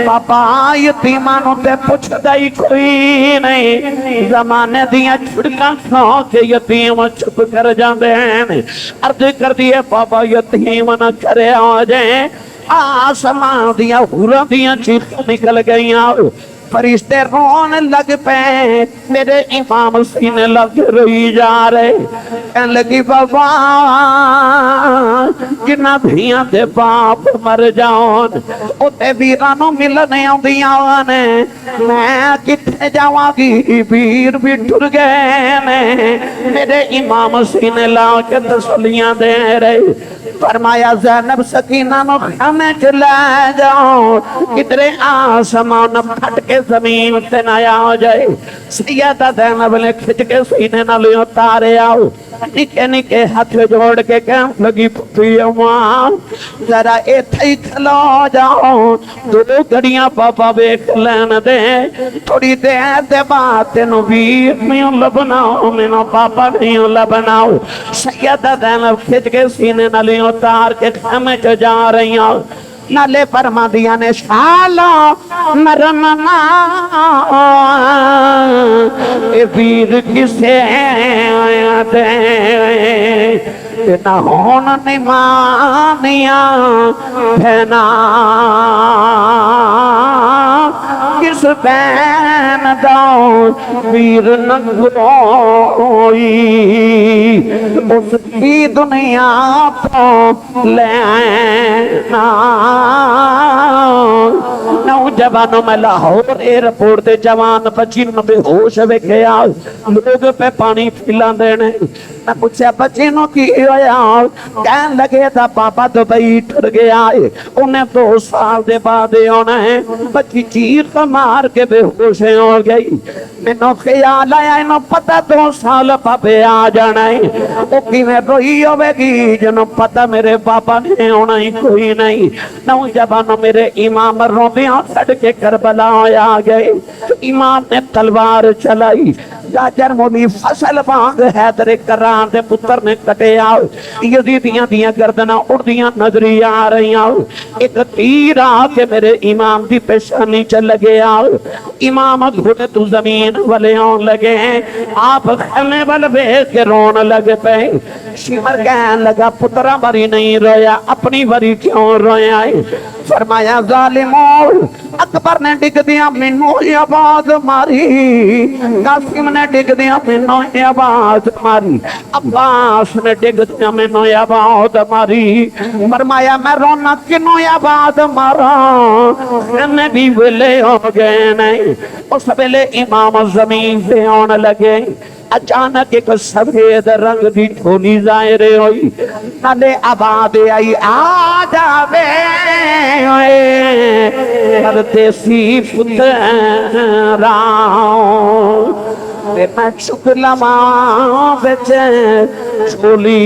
بابا یتیمانوں تے پوچھدا ہی کوئی نہیں، زمانے دیاں چھڑکاں کھا کے یتیم چھپ کر جاندے ہیں۔ عرض کر دیے بابا یتیم نہ کرے آ جائیں، آسمان دیاں حوراں دیاں چیخیں نکل گئیاں، فرشتے رون لگ پے، میرے امام سینے لگ رہی جا رہے، کہنے لگی بابا جنہ دھیاں دے باپ مر جاؤن اتے بیرانوں ملنے آدیاں نے، میں کتنے جاواں گی بیر بھی ٹر گئے نے، میرے امام سینے لا کے تسلیاں دے رہے۔ فرمایا زینب سکینہ نو خیمے چلے جاؤ، کدرے آسمان پھٹ کے زمین تے نہ آ جائے۔ سیدہ زینب نے کھچ کے سینے نہ لے اتارے آؤ، نکے نکے ہاتھ جوڑ کے کہنے لگی پھپھی اماں ذرا ایتھے ہی کھلو جاؤ، دو گھڑیاں بابا بیک لین دے، تھوڑی دیر دے بعد تینوں ویر میوں لبناؤ، مینوں پاپا میوں لبناؤ۔ سیدہ زینب کھچ کے سینے نہ لے اتار کے خیمے چ جا رہی ہوں، نالے فرما دیا نے شالا مرمنا اے ویر کسے دے نہ ہون نمانیاں بھینا کس بین داؤں ویر نگروئی، اس کی دنیا تو لینا۔ نوجوانوں میں لاہور ایئرپورٹ تے جوان بچی نو بے ہوش ویکھیا، لوگ پہ پانی پھیلاں دینے، میں پوچھا بچی نو کی ہویا، کہن لگے تھا پاپا دبئی ٹر گیا ہے، انہیں 2 سال دے بعد ہونا ہے۔ بچی چیخ مار کے بے ہوش ہو گئی، میں نو خیال آیا انہوں پتہ 2 سال پاپے آ جانا ہے، وہ کی میں روئی ہوئے گی جنہوں پتہ میرے پاپا نے ہونا ہی کوئی نہیں۔ نوجوانوں میرے امام روندیاں سڑ کے کربلا آ گئے، امام نے تلوار چلائی، جاجر مولی فصل بانگ حیدر کران دے پتر نے کٹے آؤ، یزیدیاں دیاں گردناں اڑدیاں نظری آ رہی آؤ، ایک تیر آ کے میرے امام دی پیشانی چل لگے آؤ، امام گھٹے تو زمین والے آن لگے ہیں، آپ خیمے والے بے کے رون لگ پہ، شمر کہنے لگا پترا بری نہیں رویا اپنی بری کیوں رویا ہے؟ فرمایا ظالموں اکبر نے ڈگ دیا منو یہ بات ماری، قاسم نے ڈگ دیا منو یہ بات ماری، عباس نے ڈگ دیا منو یہ بات ماری۔ فرمایا میں رونا کنو یہ بات مارا، میں بھی ویلے ہو گئے نہیں۔ اس ویلے امام زمین سے آنے لگے، اچانک ایک سفید رنگ دی ٹھولی ظاہر ہوئی، نالے آباد آئی آ جاوے کرتے سی پتراؤں تے میں چک لماں بچے چھولی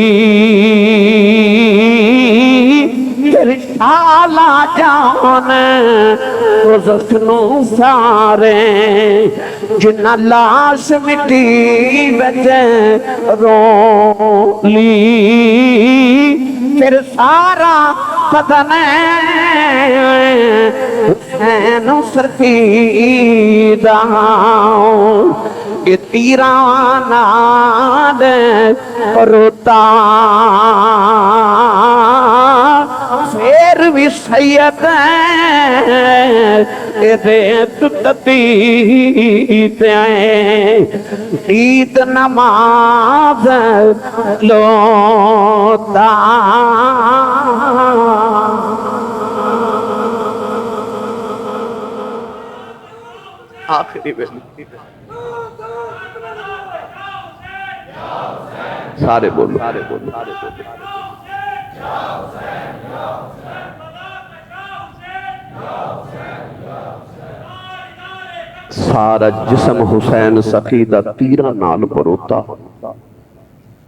پھر شالا جانے دوزخ نو سارے جنہ لاش مٹی بچے رو لی پھر سارا بدن حسین سرفیدہ کہ تیرانا دے روتا پھر بھی سید ریت تتیت عید نماز لوتا۔ آخری ویلی سارے بولو سارا جسم حسین سخیدہ تیرہ نال پروتا،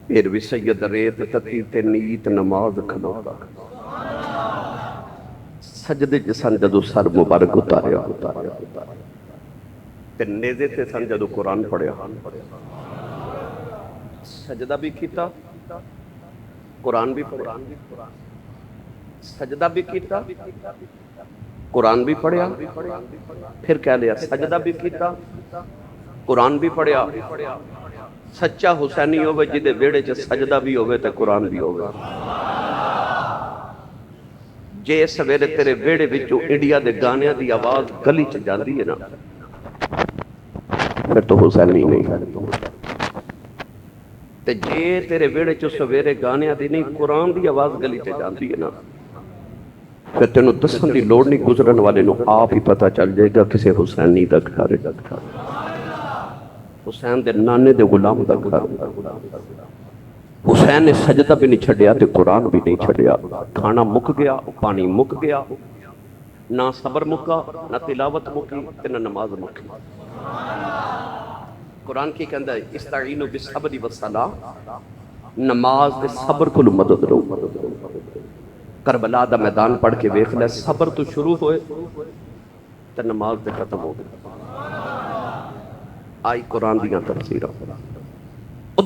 پھر بھی سید ریت تتی تے نیت نماز کھلوتا۔ سجدے جسن جدو سر مبارک اتاریا تے نیزے تے سن جدو قرآن پڑھیا، سجدہ بھی کیتا قرآن بھی پڑھیا، سجدہ بھی کیتا قرآن بھی پڑھیا، پھر کہہ لیا سجدہ بھی کیتا قرآن بھی پڑھیا۔ سچا حسینی ہوئے جدے ویڑے چے سجدہ بھی ہوئے تے قرآن بھی ہوئے۔ جے سویرے تیرے ویڑے وچوں انڈیا دے گانیاں دی آواز گلی چ جاندی ہے نا، پھر تو حسینی نہیں۔ تے جے تیرے ویڑے چ سویرے گانیاں دی نہیں قرآن دی آواز گلی چ جاندی ہے نا، پھر تینوں دسن دی لوڑ نہیں، گزرن والے نو آپ ہی پتہ چل جائے گا کسے حسینی دا گھر ہے، حسین دے نانے دے غلام دا گھر۔ حسین نے سجدہ بھی نہیں چھڑیا تے قرآن بھی نہیں چھڑیا۔ کھانا مک گیا، پانی مک گیا، نہ صبر مکا، نہ تلاوت مکی تے نہ نماز مکی۔ قرآن کی کہندہ ہے استعینوا بالصبر والصلاۃ، نماز تے صبر کو مدد لو۔ کربلا دا میدان پڑھ کے ویکھ لے، صبر تو شروع ہوئے تے نماز تے ختم ہو گئے۔ آئی قرآن دیاں تفسیراں،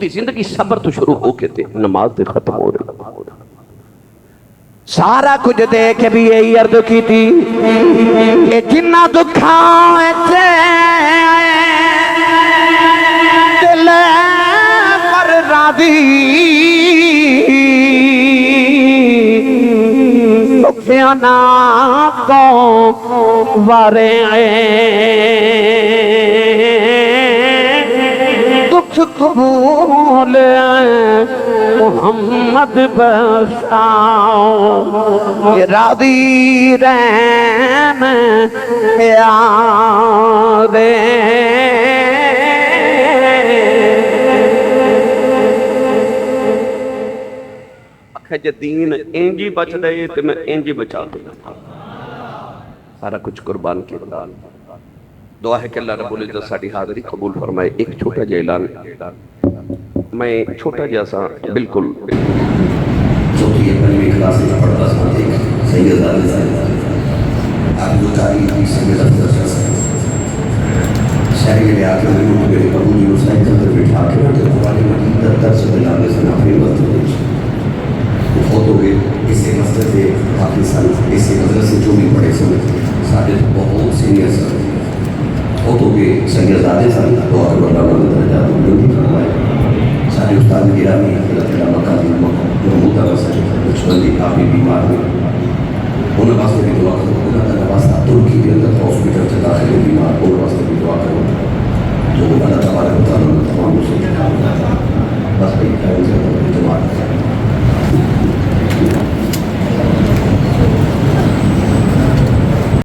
دی زندگی صبر تو شروع ہو کے تے نماز تے ختم ہو رہی۔ سارا کچھ دیکھ بھی یہی عرض کی تھی کہ جنہ دکھائے تھے دل پر راضی، دکھیانا کو وارے قبول محمد بساؤ، راضی رہن یار آکھے جے دین انجی بچ دے تو میں انجی بچا دوں، سارا کچھ قربان کی دال۔ دعا ہے کہ اللہ رب العزت ساڑھی حاضری قبول فرمائے۔ ایک چھوٹا جا اعلان، میں چھوٹا جیسا بالکل جو کہ یہ پہلوی کلاس میں پڑھتا تھا، ایک سید عالی صاحب آپ جو تاریخی سید افضل صاحب شہری لے آ کے انہوں نے میرے قبولی مسائل کے اندر بٹھا کے کہ قرآن مجید در درس دلانے سے اپنی وقت ہوئی بہت ہو گئے۔ اسے مسجد سے کافی سال اسے مدرسے سے جو بھی پڑھے سن سارے بہت سینئر سر بہت ہو گئے، سید زادے سن دعا کر اللہ درجات بلند فرمائے۔ سارے استاد گرامی اللہ تعالیٰ مکہ محمود کچھ بندی کافی بیمار ہوئے انہوں واسطے بھی دعا کرو اللہ تعالیٰ واسطہ ترکی کے اندر ہاسپٹل سے داخل ہوئے بیمار ان واسطے بھی دعا کرو تو اللہ تبارک و تعالیٰ نے تمام سے بس بھائی خیر سے جماعت